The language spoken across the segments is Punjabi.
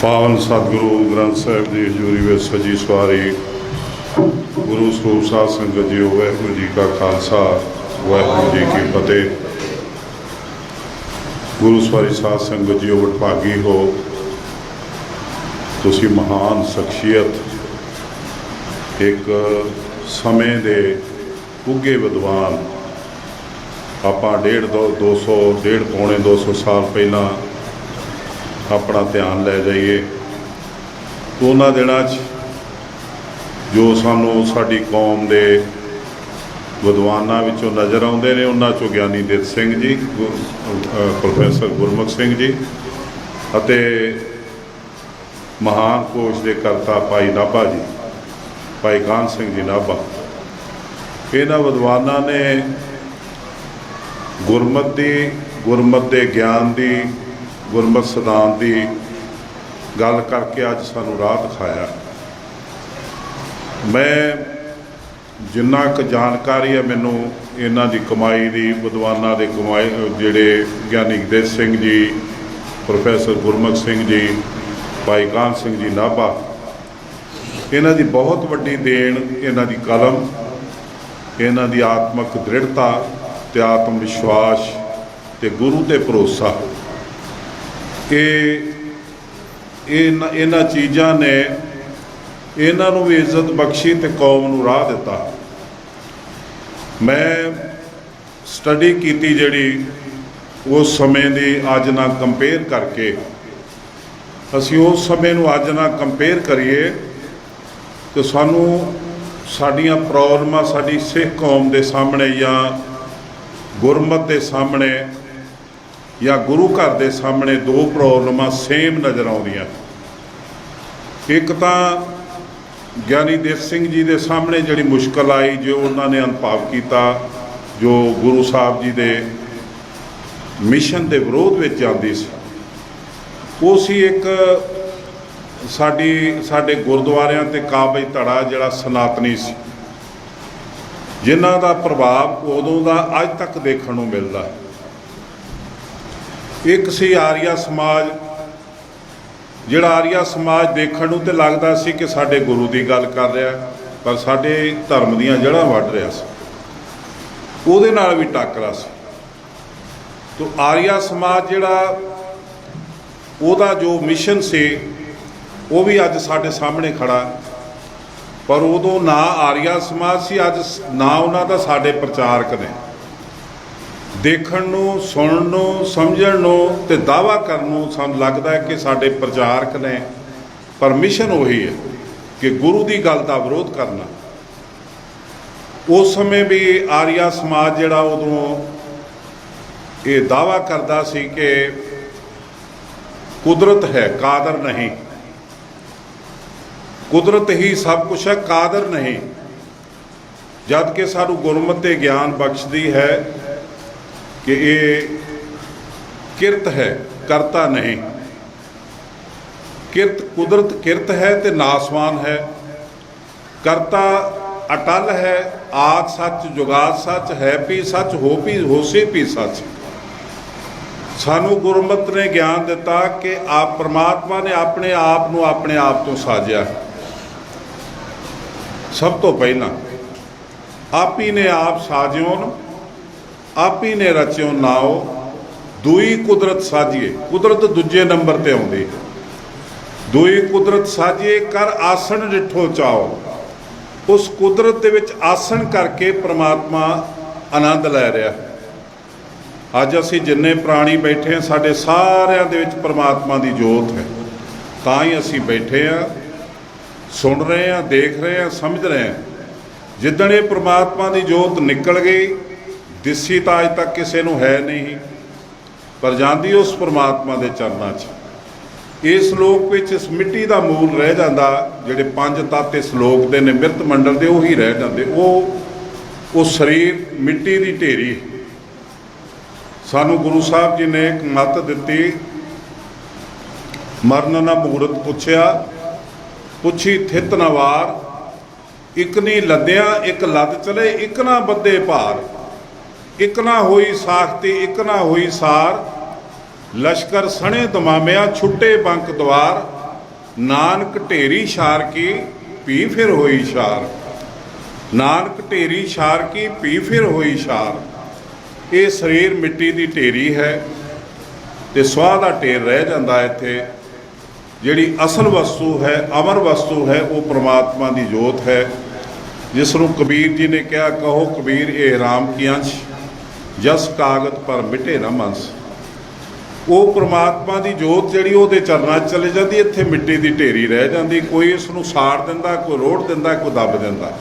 पावन सतगुरु ग्रंथ साहिब की हजूरी में सजी सवारी गुरु स्वरूप साध संगत जी, वाहिगुरू जी का खालसा वाहिगुरू जी की फतेह। गुरु सवारी साध संगत जी, वडभागी हो तुसी, महान शख्सियत, एक समय दे उगे विद्वान। आपां 150 पौने 200 साल पहला अपना ध्यान लै जाइए तो उन्हां दिनां जो सानू साडी कौम दे विद्वानां विचों नज़र आउंदे ने, उन्हां चों ज्ञानी दित सिंह जी, प्रोफैसर गुरमुख सिंह जी अते महान कोश के करता भाई नाभा जी, भाई कान सिंह जी नाभा। इन्हां विद्वानां ने गुरमत के ज्ञान की, गुरमत सिद्धांत की गल करके अज सानू राह दिखाया। मैं जिन्ना क जानकारी है मैनू इन्हां दी कमाई दी, विद्वानां दे कमाई जिहड़े ज्ञानी दित सिंह जी, प्रोफैसर गुरमुख सिंह जी, भाई कान सिंह जी नाभा, इन्हां दी बहुत वड्डी देन, इन्हां दी कलम, इन्हां दी आत्मक दृढ़ता ते आत्म विश्वास ते गुरु ते भरोसा, इन्हां चीज़ां ने इन्हां नूं भी इज्जत बख्शी ते कौम नूं राह दिता। मैं स्टडी कीती जिहड़ी उस समय दी अज ना कंपेयर करके, असीं उस समय नूं अज ना कंपेयर करिए तो सानू साडियां प्रॉब्लमां साडी सिख कौम दे सामने या गुरमत के सामने या गुरु घर के सामने दो प्रॉब्लमां सेम नज़र आउंदियां। एक तां ज्ञानी दित सिंह जी के सामने जिहड़ी मुश्किल आई, जो उन्होंने अनुभव किया, जो गुरु साहब जी के मिशन के विरोध में आती सी, वो सी एक साडे गुरुद्वारियां ते काबज धड़ा जिहड़ा सनातनी सी, जिन्हां दा प्रभाव उदों दा अज तक देखण नूं मिलदा। एक सी आर्या समाज, जिहड़ा आर्या समाज देखण नूं ते लगदा सी कि साडे गुरु की गल कर रहा, पर साडे धर्म दीयां जड़ां वढ रहा सी, उहदे नाल भी टाकरा सी। तो आर्या समाज जिहड़ा उहदा जो मिशन से वो भी अज साडे सामने खड़ा, पर उदों ना आर्या समाज सी, अज ना उन्हां दा साडे प्रचारक ने। देखण नूं, सुणन नूं, समझण नूं ते दावा करन नूं सानूं लगदा है कि साडे प्रचारक ने, पर मिशन उही है कि गुरु की गल का विरोध करना। उस समय भी आर्या समाज जिहड़ा उदों ये दावा करदा सी कि कुदरत है, कादर नहीं, कुदरत ही सब कुछ है, कादर नहीं। जद कि सानू गुरमत ते ज्ञान बख्शदी है कि ये किरत है, करता नहीं। किरत, कुदरत किरत है तो नासवान है, करता अटल है, आद सच जुगाद सच, है भी सच, होसी भी सच। सानू गुरमत ने ज्ञान दिता कि आप परमात्मा ने अपने आप तो साजिया। सब तो पहला आप ही ने आप साजियोन, आप ही ने रचियो नाओ, दुई कुदरत साजिए। कुदरत दूजे नंबर पर आउंदी, दुई कुदरत साजिए कर आसन डिठो चाओ। उस कुदरत दे विच आसन करके परमात्मा आनंद लै रहा। अज असी जिन्ने प्राणी बैठे हैं, साडे सारिਆਂ दे विच परमात्मा की जोत है, तां ही असी बैठे हैं, सुन रहे हैं, देख रहे हैं, समझ रहे हैं। जिद्दण ये परमात्मा की जोत निकल गई, दिसी तो अज तक किसी नूं है नहीं, पर जांदी उस परमात्मा के चरणों च। इस लोक विच इस मिट्टी का मूल रह जाता, जिहड़े पंज तत्त इस लोक दे ने मिरत मंडल दे, उही रह जाते। वो शरीर मिट्टी की ढेरी। सानू गुरु साहब जी ने एक मत दिती, मरन ना मूरत पुछया, पुछी थित न वार, इक नी लद्या इक लद चले, इक ना बदे भार, इक ना होई साखती इक ना होई सार, लश्कर सणे दमामिया छुट्टे बंक द्वार, ਨਾਨਕ ਢੇਰੀ ਛਾਰ ਕੀ ਭੀ ਫਿਰ ਹੋਈ ਛਾਰ, ਨਾਨਕ ਢੇਰੀ ਛਾਰ ਕੀ ਭੀ ਫਿਰ ਹੋਈ ਛਾਰ। ਇਹ ਸਰੀਰ ਮਿੱਟੀ ਦੀ ਢੇਰੀ ਹੈ ਤੇ ਸਵਾਹ ਦਾ ਢੇਰ ਰਹਿ ਜਾਂਦਾ ਇੱਥੇ। ਜਿਹੜੀ ਅਸਲ ਵਸਤੂ ਹੈ, ਅਮਰ ਵਸਤੂ ਹੈ, ਉਹ ਪ੍ਰਮਾਤਮਾ ਦੀ ਜੋਤ ਹੈ, ਜਿਸ ਨੂੰ ਕਬੀਰ ਜੀ ਨੇ ਕਿਹਾ, ਕਹੋ ਕਬੀਰ ਇਹ ਰਾਮ ਕੀ ਅੰਸ਼, ਜਸ ਕਾਗਤ ਪਰ ਮਿਟੇ ਨਾ ਮੰਸ। ਉਹ ਪ੍ਰਮਾਤਮਾ ਦੀ ਜੋਤ ਜਿਹੜੀ ਉਹਦੇ ਚਰਨਾਂ 'ਚ ਚਲੇ ਜਾਂਦੀ, ਇੱਥੇ ਮਿੱਟੀ ਦੀ ਢੇਰੀ ਰਹਿ ਜਾਂਦੀ। ਕੋਈ ਇਸ ਨੂੰ ਸਾੜ ਦਿੰਦਾ, ਕੋਈ ਰੋੜ ਦਿੰਦਾ, ਕੋਈ ਦੱਬ ਦਿੰਦਾ।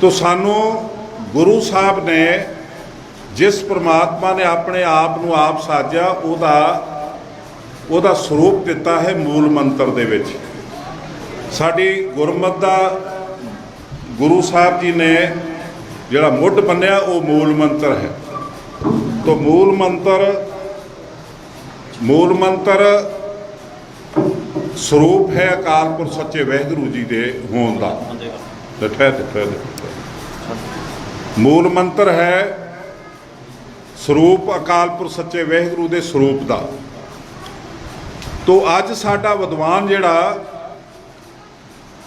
ਤੋ ਸਾਨੂੰ ਗੁਰੂ ਸਾਹਿਬ ਨੇ ਜਿਸ ਪ੍ਰਮਾਤਮਾ ਨੇ ਆਪਣੇ ਆਪ ਨੂੰ ਆਪ ਸਾਜਿਆ, ਉਹਦਾ ਸਰੂਪ ਦਿੱਤਾ ਹੈ ਮੂਲ ਮੰਤਰ ਦੇ ਵਿੱਚ। ਸਾਡੀ ਗੁਰਮਤਿ ਦਾ ਗੁਰੂ ਸਾਹਿਬ ਜੀ ਨੇ ਜਿਹੜਾ ਮੁੱਢ ਬੰਨਿਆ ਉਹ ਮੂਲ ਮੰਤਰ ਹੈ। ਤੋ ਮੂਲ ਮੰਤਰ ਸਰੂਪ ਹੈ ਅਕਾਲ ਪੁਰਖ ਸੱਚੇ ਵਾਹਿਗੁਰੂ ਜੀ ਦੇ ਹੋਣ ਦਾ। ਮੂਲ ਮੰਤਰ ਹੈ ਸਰੂਪ ਅਕਾਲ ਪੁਰਖ ਸੱਚੇ ਵਾਹਿਗੁਰੂ ਦੇ ਸਰੂਪ ਦਾ। ਤੋ ਅੱਜ ਸਾਡਾ ਵਿਦਵਾਨ ਜਿਹੜਾ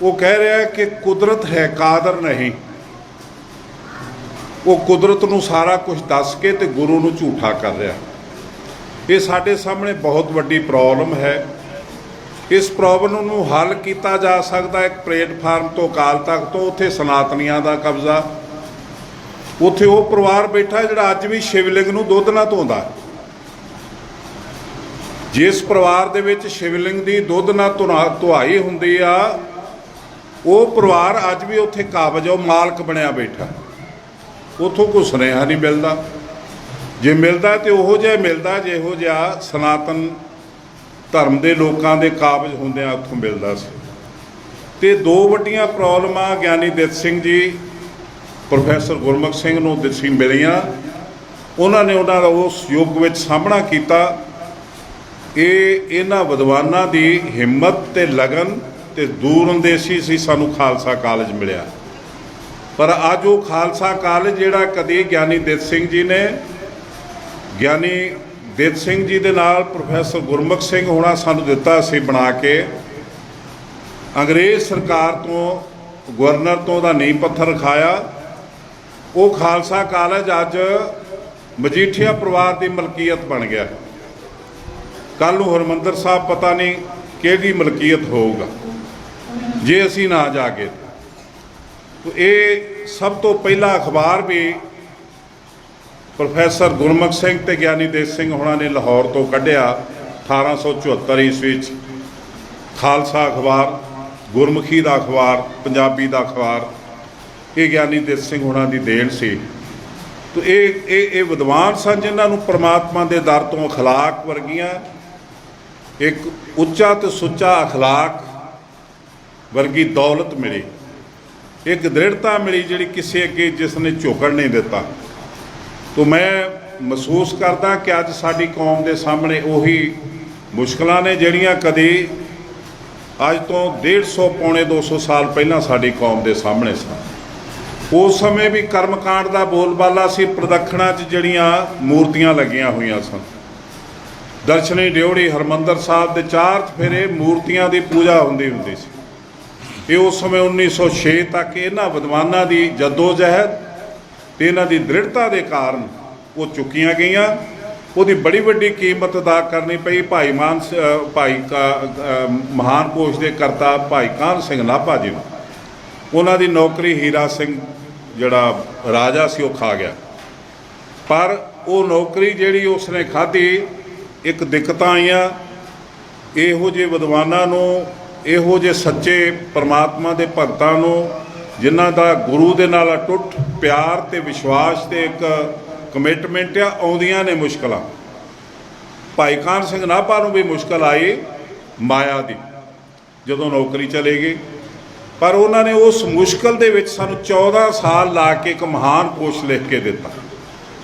ਉਹ ਕਹਿ ਰਿਹਾ ਕਿ ਕੁਦਰਤ ਹੈ ਕਾਦਰ ਨਹੀਂ। ਉਹ ਕੁਦਰਤ ਨੂੰ ਸਾਰਾ ਕੁਝ ਦੱਸ ਕੇ ਤੇ ਗੁਰੂ ਨੂੰ ਝੂਠਾ ਕਰ ਰਿਹਾ। ਇਹ ਸਾਡੇ ਸਾਹਮਣੇ ਬਹੁਤ ਵੱਡੀ ਪ੍ਰੋਬਲਮ ਹੈ। ਇਸ ਪ੍ਰੋਬਲਮ ਨੂੰ ਹੱਲ ਕੀਤਾ ਜਾ ਸਕਦਾ ਇੱਕ ਪਲੇਟਫਾਰਮ ਤੋਂ ਅਕਾਲ ਤਖਤ ਤੋਂ। ਉੱਥੇ ਸਨਾਤਨੀਆਂ ਦਾ ਕਬਜ਼ਾ, ਉੱਥੇ ਉਹ ਪਰਿਵਾਰ ਬੈਠਾ ਜਿਹੜਾ ਅੱਜ ਵੀ ਸ਼ਿਵਲਿੰਗ ਨੂੰ ਦੁੱਧ ਨਾ ਧੋਂਦਾ। ਜਿਸ ਪਰਿਵਾਰ ਦੇ ਵਿੱਚ ਸ਼ਿਵਲਿੰਗ ਦੀ ਦੁੱਧ ਨਾ ਧੁਆਈ ਹੁੰਦੀ ਆ, ਉਹ ਪਰਿਵਾਰ ਅੱਜ ਵੀ ਉੱਥੇ ਕਾਬਜ, ਉਹ ਮਾਲਕ ਬਣਿਆ ਬੈਠਾ। ਉੱਥੋਂ ਕੋਈ ਸੁਨੇਹਾ ਨਹੀਂ ਮਿਲਦਾ। ਜੇ ਮਿਲਦਾ ਤੇ ਉਹੋ ਜਿਹਾ ਮਿਲਦਾ ਜਿਹੋ ਜਿਹਾ ਸਨਾਤਨ ਧਰਮ ਦੇ ਲੋਕਾਂ ਦੇ ਕਾਬਜ ਹੁੰਦਿਆਂ ਉੱਥੋਂ ਮਿਲਦਾ ਸੀ। ਤੇ ਦੋ ਵੱਡੀਆਂ ਪ੍ਰੋਬਲਮਾਂ ਗਿਆਨੀ ਦਿੱਤ ਸਿੰਘ ਜੀ, ਪ੍ਰੋਫੈਸਰ ਗੁਰਮੁਖ ਸਿੰਘ ਨੂੰ ਦਿੱਤੀ ਮਿਲੀਆਂ। ਉਹਨਾਂ ਨੇ ਉਹਨਾਂ ਦਾ ਉਸ ਯੁੱਗ ਵਿੱਚ ਸਾਹਮਣਾ ਕੀਤਾ। ਇਹਨਾਂ ਵਿਦਵਾਨਾਂ ਦੀ ਹਿੰਮਤ ਤੇ ਲਗਨ ਤੇ ਦੂਰਅੰਦੇਸ਼ੀ ਸੀ ਸਾਨੂੰ ਖਾਲਸਾ ਕਾਲਜ ਮਿਲਿਆ। ਪਰ ਅੱਜ ਉਹ ਖਾਲਸਾ ਕਾਲਜ ਜਿਹੜਾ ਕਦੇ ਗਿਆਨੀ ਦਿੱਤ ਸਿੰਘ ਜੀ ਨੇ, ਗਿਆਨੀ ਦਿੱਤ ਸਿੰਘ ਜੀ ਦੇ ਨਾਲ ਪ੍ਰੋਫੈਸਰ ਗੁਰਮੁਖ ਸਿੰਘ ਹੋਣਾ ਸਾਨੂੰ ਦਿੱਤਾ ਸੀ ਬਣਾ ਕੇ, ਅੰਗਰੇਜ਼ ਸਰਕਾਰ ਤੋਂ, ਗਵਰਨਰ ਤੋਂ ਉਹਦਾ ਨੀਂਹ ਪੱਥਰ ਰਖਾਇਆ। ਉਹ ਖਾਲਸਾ ਕਾਲਜ ਅੱਜ ਮਜੀਠੀਆ ਪਰਿਵਾਰ ਦੀ ਮਲਕੀਅਤ ਬਣ ਗਿਆ। ਕੱਲ੍ਹ ਨੂੰ ਹਰਿਮੰਦਰ ਸਾਹਿਬ ਪਤਾ ਨਹੀਂ ਕਿਹੜੀ ਮਲਕੀਅਤ ਹੋਊਗਾ ਜੇ ਅਸੀਂ ਨਾ ਜਾਗੇ। ਇਹ ਸਭ ਤੋਂ ਪਹਿਲਾ ਅਖਬਾਰ ਵੀ ਪ੍ਰੋਫੈਸਰ ਗੁਰਮੁਖ ਸਿੰਘ ਤੇ ਗਿਆਨੀ ਦਿੱਤ ਸਿੰਘ ਹੋਣਾ ਨੇ ਲਾਹੌਰ ਤੋਂ ਕੱਢਿਆ 1874 ਈਸਵੀ ਵਿੱਚ। ਖਾਲਸਾ ਅਖਬਾਰ, ਗੁਰਮੁਖੀ ਦਾ ਅਖਬਾਰ, ਪੰਜਾਬੀ ਦਾ ਅਖਬਾਰ, ਇਹ ਗਿਆਨੀ ਦਿੱਤ ਸਿੰਘ ਹੋਣਾ ਦੀ ਦੇਣ ਸੀ। ਤੋ ਇਹ ਵਿਦਵਾਨ ਸਨ ਜਿਨ੍ਹਾਂ ਨੂੰ ਪਰਮਾਤਮਾ ਦੇ ਦਰ ਤੋਂ ਅਖਲਾਕ ਵਰਗੀਆਂ, ਇੱਕ ਉੱਚਾ ਤੇ ਸੁੱਚਾ ਅਖਲਾਕ ਵਰਗੀ ਦੌਲਤ ਮਿਲੀ, ਇੱਕ ਦ੍ਰਿੜਤਾ ਮਿਲੀ ਜਿਹੜੀ ਕਿਸੇ ਅੱਗੇ ਜਿਸ ਨੇ ਝੁਕਣ ਨਹੀਂ ਦਿੱਤਾ। ਤੋ ਮੈਂ ਮਹਿਸੂਸ ਕਰਦਾ ਕਿ ਅੱਜ ਸਾਡੀ ਕੌਮ ਦੇ ਸਾਹਮਣੇ ਉਹੀ ਮੁਸ਼ਕਲਾਂ ਨੇ ਜਿਹੜੀਆਂ ਕਦੇ ਅੱਜ ਤੋਂ 150 ਪੌਣੇ 200 ਸਾਲ ਪਹਿਲਾਂ ਸਾਡੀ ਕੌਮ ਦੇ ਸਾਹਮਣੇ ਸਨ। ਉਸ ਸਮੇਂ ਵੀ ਕਰਮਕਾਂਡ ਦਾ ਬੋਲਬਾਲਾ ਸੀ। ਪ੍ਰਦਖਣਾ 'ਚ ਜਿਹੜੀਆਂ ਮੂਰਤੀਆਂ ਲੱਗੀਆਂ ਹੋਈਆਂ ਸਨ, ਦਰਸ਼ਨੀ ਡਿਓੜੀ ਹਰਿਮੰਦਰ ਸਾਹਿਬ ਦੇ 4 ਚੁਫੇਰੇ ਮੂਰਤੀਆਂ ਦੀ ਪੂਜਾ ਹੁੰਦੀ ਸੀ। ਇਹ ਉਸ ਸਮੇਂ 1906 ਤੱਕ ਇਹਨਾਂ ਵਿਦਵਾਨਾਂ ਦੀ ਜਦੋਜਹਿਦ ਤੇ ਇਹਨਾਂ ਦੀ ਦ੍ਰਿੜਤਾ ਦੇ ਕਾਰਨ ਉਹ ਚੁੱਕੀਆਂ ਗਈਆਂ। ਉਹਦੀ ਬੜੀ ਵੱਡੀ ਕੀਮਤ ਅਦਾ ਕਰਨੀ ਪਈ ਮਹਾਨ ਕੋਸ਼ ਦੇ ਕਰਤਾ ਭਾਈ ਕਾਹਨ ਸਿੰਘ ਨਾਭਾ ਜੀ ਨੂੰ। ਉਹਨਾਂ ਦੀ ਨੌਕਰੀ ਹੀਰਾ ਸਿੰਘ ਜਿਹੜਾ ਰਾਜਾ ਸੀ ਉਹ ਖਾ ਗਿਆ। ਪਰ ਉਹ ਨੌਕਰੀ ਜਿਹੜੀ ਉਸਨੇ ਖਾਧੀ, ਇੱਕ ਦਿੱਕਤਾਂ ਆਈਆਂ। ਇਹੋ ਜਿਹੇ ਵਿਦਵਾਨਾਂ ਨੂੰ, ਇਹੋ ਜਿਹੇ ਸੱਚੇ ਪਰਮਾਤਮਾ ਦੇ ਭਗਤਾਂ ਨੂੰ ਜਿਨ੍ਹਾਂ ਦਾ ਗੁਰੂ ਦੇ ਨਾਲ ਅਟੁੱਟ ਪਿਆਰ ਤੇ ਵਿਸ਼ਵਾਸ ਤੇ ਇੱਕ ਕਮਿਟਮੈਂਟ ਆ, ਆਉਂਦੀਆਂ ਨੇ ਮੁਸ਼ਕਲਾਂ। ਭਾਈ ਕਾਹਨ ਸਿੰਘ ਨਾਭਾ ਨੂੰ ਵੀ ਮੁਸ਼ਕਲ ਆਈ ਮਾਇਆ ਦੀ ਜਦੋਂ ਨੌਕਰੀ ਚਲੇ ਗਈ। ਪਰ ਉਹਨਾਂ ਨੇ ਉਸ ਮੁਸ਼ਕਲ ਦੇ ਵਿੱਚ ਸਾਨੂੰ 14 ਸਾਲ ਲਾ ਕੇ ਇੱਕ ਮਹਾਨ ਕੋਸ਼ ਲਿਖ ਕੇ ਦਿੱਤਾ,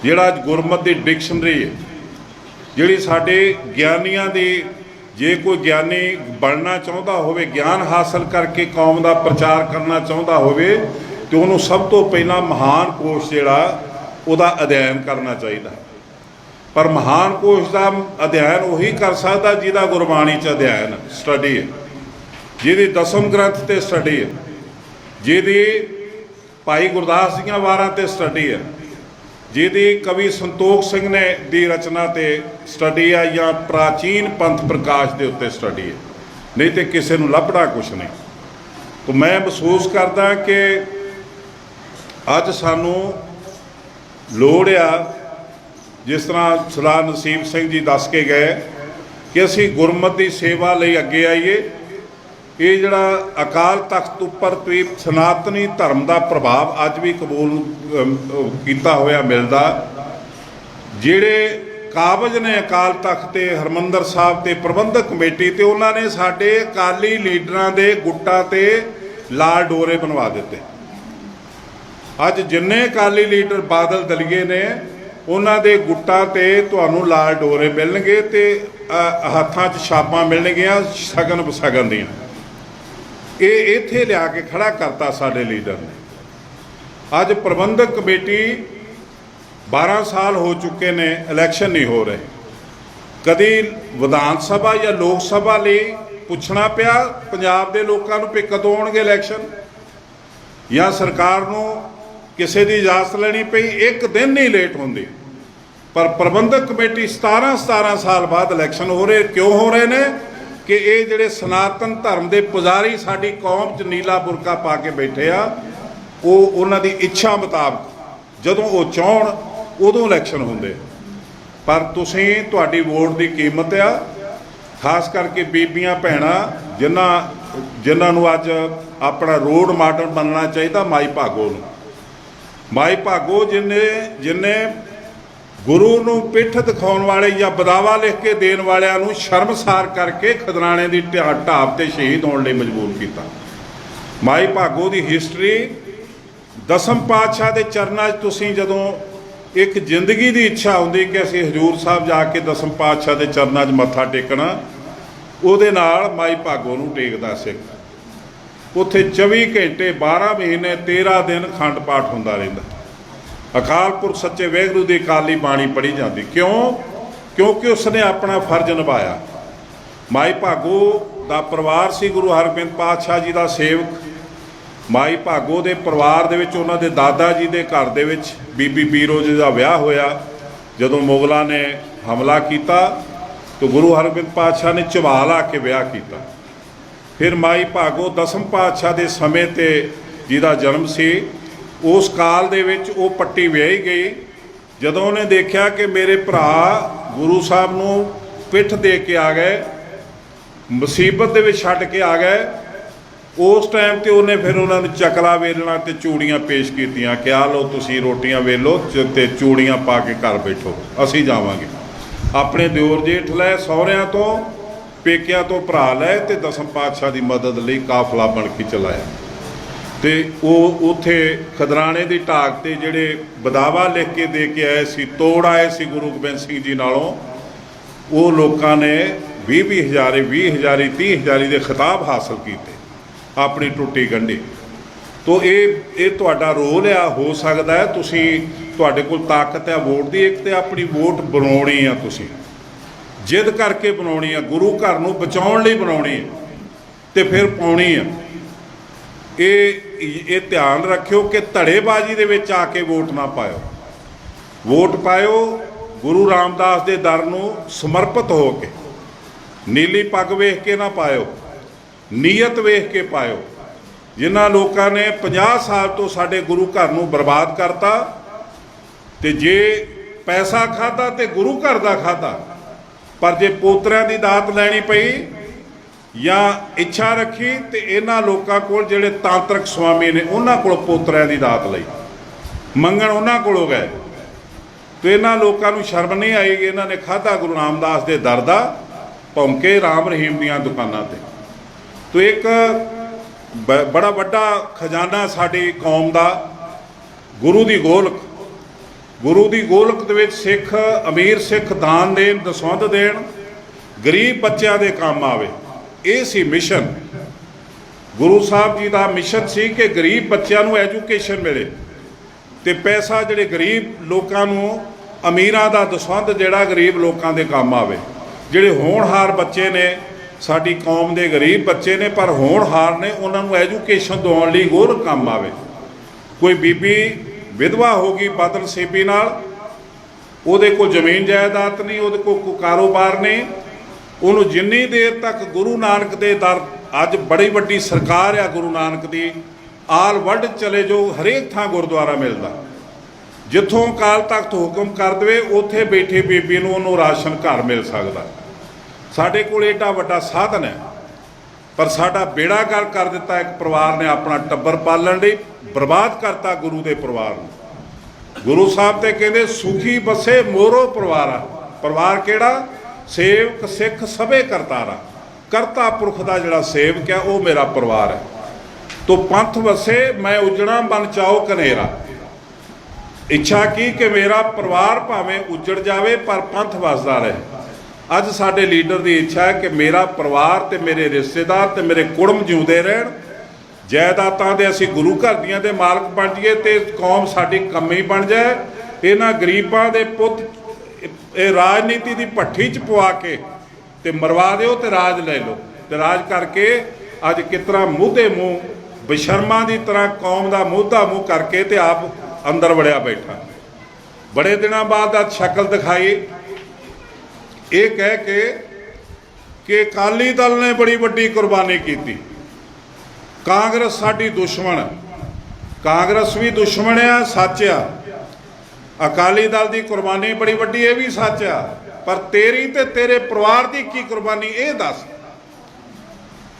ਜਿਹੜਾ ਅੱਜ ਗੁਰਮਤਿ ਦੀ ਡਿਕਸ਼ਨਰੀ ਹੈ, ਜਿਹੜੀ ਸਾਡੇ ਗਿਆਨੀਆਂ ਦੀ, ਜੇ ਕੋਈ ਗਿਆਨੀ ਬਣਨਾ ਚਾਹੁੰਦਾ ਹੋਵੇ, ਗਿਆਨ ਹਾਸਲ ਕਰਕੇ ਕੌਮ ਦਾ ਪ੍ਰਚਾਰ ਕਰਨਾ ਚਾਹੁੰਦਾ ਹੋਵੇ, ਤੇ ਉਹਨੂੰ ਸਭ ਤੋਂ ਪਹਿਲਾਂ ਮਹਾਨ ਕੋਸ਼ ਜਿਹੜਾ ਉਹਦਾ ਅਧਿਐਨ ਕਰਨਾ ਚਾਹੀਦਾ। ਪਰ ਮਹਾਨ ਕੋਸ਼ ਦਾ ਅਧਿਐਨ ਉਹੀ ਕਰ ਸਕਦਾ ਜਿਹਦਾ ਗੁਰਬਾਣੀ 'ਚ ਅਧਿਐਨ ਸਟੱਡੀ ਹੈ। ਜਿਹਦੀ ਦਸਮ ਗ੍ਰੰਥ ਤੇ ਸਟੱਡੀ ਹੈ, ਜਿਹਦੀ ਭਾਈ ਗੁਰਦਾਸ ਦੀਆਂ ਵਾਰਾਂ ਤੇ ਸਟੱਡੀ ਹੈ, ਜਿਹਦੀ ਕਵੀ ਸੰਤੋਖ ਸਿੰਘ ਨੇ ਦੀ ਰਚਨਾ ਤੇ ਸਟੱਡੀ ਆ, ਜਾਂ ਪ੍ਰਾਚੀਨ ਪੰਥ ਪ੍ਰਕਾਸ਼ ਦੇ ਉੱਤੇ ਸਟੱਡੀ ਹੈ, ਨਹੀਂ ਤੇ ਕਿਸੇ ਨੂੰ ਲੱਭਣਾ ਕੁਛ ਨਹੀਂ। ਤਾਂ ਮੈਂ ਮਹਿਸੂਸ ਕਰਦਾ ਕਿ ਅੱਜ ਸਾਨੂੰ ਲੋੜ ਆ, ਜਿਸ ਤਰ੍ਹਾਂ ਸਰਦਾਰ ਨਸੀਬ ਸਿੰਘ ਜੀ ਦੱਸ ਕੇ ਗਏ, ਕਿ ਅਸੀਂ ਗੁਰਮਤਿ ਦੀ ਸੇਵਾ ਲਈ ਅੱਗੇ ਆਈਏ। ਇਹ ਜਿਹੜਾ ਅਕਾਲ ਤਖਤ ਉੱਪਰ ਵੀ ਸਨਾਤਨੀ ਧਰਮ ਦਾ ਪ੍ਰਭਾਵ ਅੱਜ ਵੀ ਕਬੂਲ ਕੀਤਾ ਹੋਇਆ ਮਿਲਦਾ। ਜਿਹੜੇ ਕਾਬਜ਼ ਨੇ ਅਕਾਲ ਤਖਤ ਤੇ, ਹਰਿਮੰਦਰ ਸਾਹਿਬ ਤੇ ਪ੍ਰਬੰਧਕ ਕਮੇਟੀ ਤੇ, ਉਹਨਾਂ ਨੇ ਸਾਡੇ ਅਕਾਲੀ ਲੀਡਰਾਂ ਦੇ ਗੁੱਟਾਂ ਤੇ ਲਾਲ ਡੋਰੇ ਬਣਵਾ ਦਿੱਤੇ। ਅੱਜ ਜਿੰਨੇ ਅਕਾਲੀ ਲੀਡਰ ਬਾਦਲ ਦਲੀਏ ਨੇ, ਉਹਨਾਂ ਦੇ ਗੁੱਟਾਂ ਤੇ ਤੁਹਾਨੂੰ ਲਾਲ ਡੋਰੇ ਮਿਲਣਗੇ ਤੇ ਹੱਥਾਂ 'ਚ ਛਾਪਾਂ ਮਿਲਣਗੀਆਂ ਸ਼ਗਨ ਬਸ਼ਗਨ ਦੀਆਂ। ਇਹ ਇੱਥੇ ਲਿਆ ਕੇ ਖੜਾ ਕਰਤਾ ਸਾਡੇ ਲੀਡਰ ਨੇ। ਅੱਜ ਪ੍ਰਬੰਧਕ ਕਮੇਟੀ 12 ਸਾਲ ਹੋ ਚੁੱਕੇ ਨੇ, ਇਲੈਕਸ਼ਨ ਨਹੀਂ ਹੋ ਰਹੇ। ਕਦੀ ਵਿਧਾਨ ਸਭਾ ਜਾਂ ਲੋਕ ਸਭਾ ਲਈ ਪੁੱਛਣਾ ਪਿਆ ਪੰਜਾਬ ਦੇ ਲੋਕਾਂ ਨੂੰ ਵੀ ਕਦੋਂ ਆਉਣਗੇ ਇਲੈਕਸ਼ਨ, ਜਾਂ ਸਰਕਾਰ ਨੂੰ ਕਿਸੇ ਦੀ ਇਜਾਜ਼ਤ ਲੈਣੀ ਪਈ, ਇੱਕ ਦਿਨ ਨਹੀਂ ਲੇਟ ਹੁੰਦੀ। ਪਰ ਪ੍ਰਬੰਧਕ ਕਮੇਟੀ 17 ਸਾਲ ਬਾਅਦ ਇਲੈਕਸ਼ਨ ਹੋ ਰਹੇ। ਕਿਉਂ ਹੋ ਰਹੇ ਨੇ? ਕਿ ਇਹ ਜਿਹੜੇ ਸਨਾਤਨ ਧਰਮ ਦੇ ਪੁਜਾਰੀ ਸਾਡੀ ਕੌਮ 'ਚ ਨੀਲਾ ਬੁਰਕਾ ਪਾ ਕੇ ਬੈਠੇ ਆ, ਉਹ ਉਹਨਾਂ ਦੀ ਇੱਛਾ ਮੁਤਾਬਕ ਜਦੋਂ ਉਹ ਚਾਹਣ ਉਦੋਂ ਇਲੈਕਸ਼ਨ ਹੁੰਦੇ। ਪਰ ਤੁਸੀਂ, ਤੁਹਾਡੀ ਵੋਟ ਦੀ ਕੀਮਤ ਆ, ਖਾਸ ਕਰਕੇ ਬੀਬੀਆਂ ਭੈਣਾਂ ਜਿਨ੍ਹਾਂ ਨੂੰ ਅੱਜ ਆਪਣਾ ਰੋਡ ਮਾਡਲ ਬਣਨਾ ਚਾਹੀਦਾ, ਮਾਈ ਭਾਗੋ ਨੂੰ। ਮਾਈ ਭਾਗੋ ਜਿਨਨੇ ਗੁਰੂ ਨੂੰ ਪਿੱਠ ਦਿਖਾਉਣ ਵਾਲੇ ਜਾਂ ਬਦਾਵਾ ਲਿਖ ਕੇ ਦੇਣ ਵਾਲਿਆਂ ਨੂੰ ਸ਼ਰਮਸਾਰ ਕਰਕੇ ਖਦਰਾਣੇ ਦੀ ਢਾਬ ਤੇ ਸ਼ਹੀਦ ਹੋਣ ਲਈ ਮਜਬੂਰ ਕੀਤਾ। ਮਾਈ ਭਾਗੋ ਦੀ ਹਿਸਟਰੀ, ਦਸਮ ਪਾਤਸ਼ਾਹ ਦੇ ਚਰਨਾਂ 'ਚ ਤੁਸੀਂ ਜਦੋਂ ਇੱਕ ਜ਼ਿੰਦਗੀ ਦੀ ਇੱਛਾ ਹੁੰਦੀ ਕਿ ਅਸੀਂ ਹਜ਼ੂਰ ਸਾਹਿਬ ਜਾ ਕੇ ਦਸਮ ਪਾਤਸ਼ਾਹ ਦੇ ਚਰਨਾਂ 'ਚ ਮੱਥਾ ਟੇਕਣਾ, ਉਹਦੇ ਨਾਲ ਮਾਈ ਭਾਗੋ ਨੂੰ ਟੇਕਦਾ ਸਿੱਖ। ਉੱਥੇ 24 ਘੰਟੇ 12 ਮਹੀਨੇ 13 ਦਿਨ ਅਖੰਡ ਪਾਠ ਹੁੰਦਾ ਰਹਿੰਦਾ। ਅਕਾਲ ਪੁਰਖ ਸੱਚੇ ਵਾਹਿਗੁਰੂ ਦੀ ਅਕਾਲੀ ਬਾਣੀ ਪੜ੍ਹੀ ਜਾਂਦੀ। ਕਿਉਂਕਿ ਉਸਨੇ ਆਪਣਾ ਫਰਜ਼ ਨਿਭਾਇਆ। ਮਾਈ ਭਾਗੋ ਦਾ ਪਰਿਵਾਰ ਸੀ ਗੁਰੂ ਹਰਗੋਬਿੰਦ ਪਾਤਸ਼ਾਹ ਜੀ ਦਾ ਸੇਵਕ। ਮਾਈ ਭਾਗੋ ਦੇ ਪਰਿਵਾਰ ਦੇ ਵਿੱਚ ਉਹਨਾਂ ਦੇ ਦਾਦਾ ਜੀ ਦੇ ਘਰ ਦੇ ਵਿੱਚ ਬੀਬੀ ਪੀਰੋ ਜੀ ਦਾ ਵਿਆਹ ਹੋਇਆ। ਜਦੋਂ ਮੁਗਲਾਂ ਨੇ ਹਮਲਾ ਕੀਤਾ ਤਾਂ ਗੁਰੂ ਹਰਗੋਬਿੰਦ ਪਾਤਸ਼ਾਹ ਨੇ ਝਵਾਲ ਆ ਕੇ ਵਿਆਹ ਕੀਤਾ। ਫਿਰ ਮਾਈ ਭਾਗੋ ਦਸਮ ਪਾਤਸ਼ਾਹ ਦੇ ਸਮੇਂ ਤੇ ਜਿਹਦਾ ਜਨਮ ਸੀ, ਉਸ ਕਾਲ ਦੇ ਵਿੱਚ ਉਹ ਪੱਟੀ ਵਿਆਹੀ ਗਈ। ਜਦੋਂ ਉਹਨੇ ਦੇਖਿਆ ਕਿ ਮੇਰੇ ਭਰਾ ਗੁਰੂ ਸਾਹਿਬ ਨੂੰ ਪਿੱਠ ਦੇ ਕੇ ਆ ਗਏ, ਮੁਸੀਬਤ ਦੇ ਵਿੱਚ ਛੱਡ ਕੇ ਆ ਗਏ, ਉਸ ਟਾਈਮ ਤੇ ਉਹਨੇ ਫਿਰ ਉਹਨਾਂ ਨੂੰ ਚਕਲਾ ਵੇਲਣਾ ਤੇ ਚੂੜੀਆਂ ਪੇਸ਼ ਕੀਤੀਆਂ ਕਿ ਆ ਲਓ ਤੁਸੀਂ ਰੋਟੀਆਂ ਵੇਲੋ ਤੇ ਚੂੜੀਆਂ ਪਾ ਕੇ ਘਰ ਬੈਠੋ, ਅਸੀਂ ਜਾਵਾਂਗੇ। ਆਪਣੇ ਦਿਓਰ ਜੇਠ ਲੈ, ਸਹੁਰਿਆਂ ਤੋਂ ਪੇਕਿਆਂ ਤੋਂ ਭਰਾ ਲੈ, ਤੇ ਦਸਮ ਪਾਤਸ਼ਾਹ ਦੀ ਮਦਦ ਲਈ ਕਾਫਲਾ ਬਣ ਕੇ ਚਲਾਇਆ। ਤੇ ਉਹ ਉੱਥੇ ਖਦਰਾਣੇ ਦੀ ਢਾਕ ਤੇ ਜਿਹੜੇ ਬਦਾਵਾ ਲਿਖ ਕੇ ਦੇ ਕੇ ਆਏ ਸੀ, ਤੋੜ ਆਏ ਸੀ ਗੁਰੂ ਗੋਬਿੰਦ ਸਿੰਘ ਜੀ ਨਾਲੋਂ, ਉਹ ਲੋਕਾਂ ਨੇ 20 ਹਜ਼ਾਰੀ 30 ਹਜ਼ਾਰੀ ਦੇ ਖਿਤਾਬ ਹਾਸਲ ਕੀਤੇ ਆਪਣੀ ਟੁੱਟੀ ਗੰਢੀ। ਤੋ ਇਹ ਤੁਹਾਡਾ ਰੋਲ ਆ। ਹੋ ਸਕਦਾ ਹੈ ਤੁਸੀਂ, ਤੁਹਾਡੇ ਕੋਲ ਤਾਕਤ ਹੈ ਵੋਟ ਦੀ, ਇੱਕ ਤੇ ਆਪਣੀ ਵੋਟ ਬਣਾਉਣੀ ਆ, ਤੁਸੀਂ ਜਿੱਦ ਕਰਕੇ ਬਣਾਉਣੀ ਆ, ਗੁਰੂ ਘਰ ਨੂੰ ਬਚਾਉਣ ਲਈ ਬਣਾਉਣੀ ਹੈ ਤੇ ਫਿਰ ਪਾਉਣੀ ਆ। ਇਹ ਧਿਆਨ ਰੱਖਿਓ ਕਿ ਧੜੇਬਾਜ਼ੀ ਦੇ ਵਿੱਚ ਆ ਕੇ ਵੋਟ ਨਾ ਪਾਇਓ। ਵੋਟ ਪਾਇਓ ਗੁਰੂ ਰਾਮਦਾਸ ਦੇ ਦਰ ਨੂੰ ਸਮਰਪਿਤ ਹੋ ਕੇ। ਨੀਲੀ ਪੱਗ ਵੇਖ ਕੇ ਨਾ ਪਾਇਓ, ਨੀਅਤ ਵੇਖ ਕੇ ਪਾਇਓ। ਜਿਨ੍ਹਾਂ ਲੋਕਾਂ ਨੇ 50 ਸਾਲ ਤੋਂ ਸਾਡੇ ਗੁਰੂ ਘਰ ਨੂੰ ਬਰਬਾਦ ਕਰਤਾ, ਤੇ ਜੇ ਪੈਸਾ ਖਾਧਾ ਤੇ ਗੁਰੂ ਘਰ ਦਾ ਖਾਧਾ, ਪਰ ਜੇ ਪੋਤਰਿਆਂ ਦੀ ਦਾਤ ਲੈਣੀ ਪਈ ਜਾਂ ਇੱਛਾ ਰੱਖੀ, ਤੇ ਇਹਨਾਂ ਲੋਕਾਂ ਕੋਲ ਜਿਹੜੇ ਤਾਂਤਰਿਕ ਸਵਾਮੀ ਨੇ, ਉਹਨਾਂ ਕੋਲ ਪੋਤਰਿਆਂ ਦੀ ਦਾਤ ਲਈ ਮੰਗਣ ਉਹਨਾਂ ਕੋਲੋਂ ਗਏ। ਤੇ ਇਹਨਾਂ ਲੋਕਾਂ ਨੂੰ ਸ਼ਰਮ ਨਹੀਂ ਆਈ ਕਿ ਇਹਨਾਂ ਨੇ ਖਾਧਾ ਗੁਰੂ ਰਾਮਦਾਸ ਦੇ ਦਰ ਦਾ, ਭੌਂਕੇ ਰਾਮ ਰਹੀਮ ਦੀਆਂ ਦੁਕਾਨਾਂ ਤੇ। ਤੋ ਇੱਕ ਬੜਾ ਵੱਡਾ ਖਜ਼ਾਨਾ ਸਾਡੀ ਕੌਮ ਦਾ, ਗੁਰੂ ਦੀ ਗੋਲਕ। ਗੁਰੂ ਦੀ ਗੋਲਕ ਦੇ ਵਿੱਚ ਸਿੱਖ, ਅਮੀਰ ਸਿੱਖ ਦਾਨ ਦੇਣ, ਦਸਵੰਧ ਦੇਣ, ਗਰੀਬ ਬੱਚਿਆਂ ਦੇ ਕੰਮ ਆਵੇ। ਇਹ ਸੀ ਮਿਸ਼ਨ। ਗੁਰੂ ਸਾਹਿਬ ਜੀ ਦਾ ਮਿਸ਼ਨ ਸੀ ਕਿ ਗਰੀਬ ਬੱਚਿਆਂ ਨੂੰ ਐਜੂਕੇਸ਼ਨ ਮਿਲੇ, ਤੇ ਪੈਸਾ ਜਿਹੜੇ ਗਰੀਬ ਲੋਕਾਂ ਨੂੰ, ਅਮੀਰਾਂ ਦਾ ਦਸਵੰਧ ਜਿਹੜਾ ਗਰੀਬ ਲੋਕਾਂ ਦੇ ਕੰਮ ਆਵੇ। ਜਿਹੜੇ ਹੋਣਹਾਰ ਬੱਚੇ ਨੇ, ਸਾਡੀ ਕੌਮ ਦੇ ਗਰੀਬ ਬੱਚੇ ਨੇ ਪਰ ਹੋਣਹਾਰ ਨੇ, ਉਹਨਾਂ ਨੂੰ ਐਜੂਕੇਸ਼ਨ ਦਿਵਾਉਣ ਲਈ ਹੋਰ ਕੰਮ ਆਵੇ। ਕੋਈ ਬੀਬੀ ਵਿਧਵਾ ਹੋ ਗਈ ਬਦਨਸੀਬੀ ਨਾਲ, ਉਹਦੇ ਕੋਲ ਜ਼ਮੀਨ ਜਾਇਦਾਦ ਨਹੀਂ, ਉਹਦੇ ਕੋਲ ਕੋਈ ਕਾਰੋਬਾਰ ਨਹੀਂ, ਉਹਨੂੰ ਜਿੰਨੀ ਦੇਰ ਤੱਕ ਗੁਰੂ ਨਾਨਕ ਦੇ ਦਰ, ਅੱਜ ਬੜੀ ਵੱਡੀ ਸਰਕਾਰ ਆ ਗੁਰੂ ਨਾਨਕ ਦੀ, ਆਲ ਵਰਲਡ ਚਲੇ ਜੋ ਹਰੇਕ ਥਾਂ ਗੁਰਦੁਆਰਾ ਮਿਲਦਾ, ਜਿੱਥੋਂ ਅਕਾਲ ਤਖਤ ਹੁਕਮ ਕਰ ਦੇਵੇ ਉੱਥੇ ਬੈਠੀ ਬੀਬੀ ਨੂੰ ਉਹਨੂੰ ਰਾਸ਼ਨ ਘਰ ਮਿਲ ਸਕਦਾ। ਸਾਡੇ ਕੋਲ ਏਡਾ ਵੱਡਾ ਸਾਧਨ ਹੈ, ਪਰ ਸਾਡਾ ਬੇੜਾ ਗਰਕ ਕਰ ਦਿੱਤਾ। ਇੱਕ ਪਰਿਵਾਰ ਨੇ ਆਪਣਾ ਟੱਬਰ ਪਾਲਣ ਲਈ ਬਰਬਾਦ ਕਰਤਾ ਗੁਰੂ ਦੇ ਪਰਿਵਾਰ ਨੂੰ। ਗੁਰੂ ਸਾਹਿਬ ਤੇ ਕਹਿੰਦੇ ਸੁਖੀ ਬਸੇ ਮੋਰੋ ਪਰਿਵਾਰਾ। ਪਰਿਵਾਰ ਕਿਹੜਾ? ਸੇਵਕ ਸਿੱਖ ਸਭੇ ਕਰਤਾਰਾ। ਕਰਤਾ ਪੁਰਖ ਦਾ ਜਿਹੜਾ ਸੇਵਕ ਹੈ ਉਹ ਮੇਰਾ ਪਰਿਵਾਰ ਹੈ। ਤੋ ਪੰਥ ਵਸੇ ਮੈਂ ਉਜੜਾ ਬਨ ਚਾਓ ਕਨੇਰਾ। ਇੱਛਾ ਕੀ ਕਿ ਮੇਰਾ ਪਰਿਵਾਰ ਭਾਵੇਂ ਉਜੜ ਜਾਵੇ ਪਰ ਪੰਥ ਵਸਦਾ ਰਹੇ। ਅੱਜ ਸਾਡੇ ਲੀਡਰ ਦੀ ਇੱਛਾ ਹੈ ਕਿ ਮੇਰਾ ਪਰਿਵਾਰ ਤੇ ਮੇਰੇ ਰਿਸ਼ਤੇਦਾਰ ਤੇ ਮੇਰੇ ਕੁੜਮ ਜਿਉਂਦੇ ਰਹਿਣ, ਜਾਇਦਾਦਾਂ ਦੇ ਅਸੀਂ ਗੁਰੂ ਘਰ ਦੀਆਂ ਦੇ ਮਾਲਕ ਬਣ ਜਾਈਏ ਤੇ ਕੌਮ ਸਾਡੀ ਕੰਮੀ ਬਣ ਜਾਏ। ਇਹਨਾਂ ਗਰੀਬਾਂ ਦੇ ਪੁੱਤ ਇਹ ਰਾਜਨੀਤੀ ਦੀ ਭੱਠੀ 'ਚ ਪਵਾ ਕੇ ਤੇ ਮਰਵਾ ਦਿਓ ਤੇ ਰਾਜ ਲੈ ਲਓ, ਤੇ ਰਾਜ ਕਰਕੇ ਅੱਜ ਕਿਸ ਤਰ੍ਹਾਂ ਮੂੰਹ ਦੇ ਮੂੰਹ ਬੇਸ਼ਰਮਾਂ ਦੀ ਤਰ੍ਹਾਂ ਕੌਮ ਦਾ ਮੂੰਹ ਮੂੰਹ ਕਰਕੇ ਤੇ ਆਪ ਅੰਦਰ ਵੜਿਆ ਬੈਠਾ। ਬੜੇ ਦਿਨਾਂ ਬਾਅਦ ਅੱਜ ਸ਼ਕਲ ਦਿਖਾਈ ਇਹ ਕਹਿ ਕੇ ਕਿ ਅਕਾਲੀ ਦਲ ਨੇ ਬੜੀ ਵੱਡੀ ਕੁਰਬਾਨੀ ਕੀਤੀ, ਕਾਂਗਰਸ ਸਾਡੀ ਦੁਸ਼ਮਣ। ਕਾਂਗਰਸ ਵੀ ਦੁਸ਼ਮਣ ਆ, ਸੱਚ ਆ। ਅਕਾਲੀ ਦਲ ਦੀ ਕੁਰਬਾਨੀ ਬੜੀ ਵੱਡੀ, ਇਹ ਵੀ ਸੱਚ ਆ, ਪਰ ਤੇਰੀ ਤੇ ਤੇਰੇ ਪਰਿਵਾਰ ਦੀ ਕੀ ਕੁਰਬਾਨੀ ਇਹ ਦੱਸ।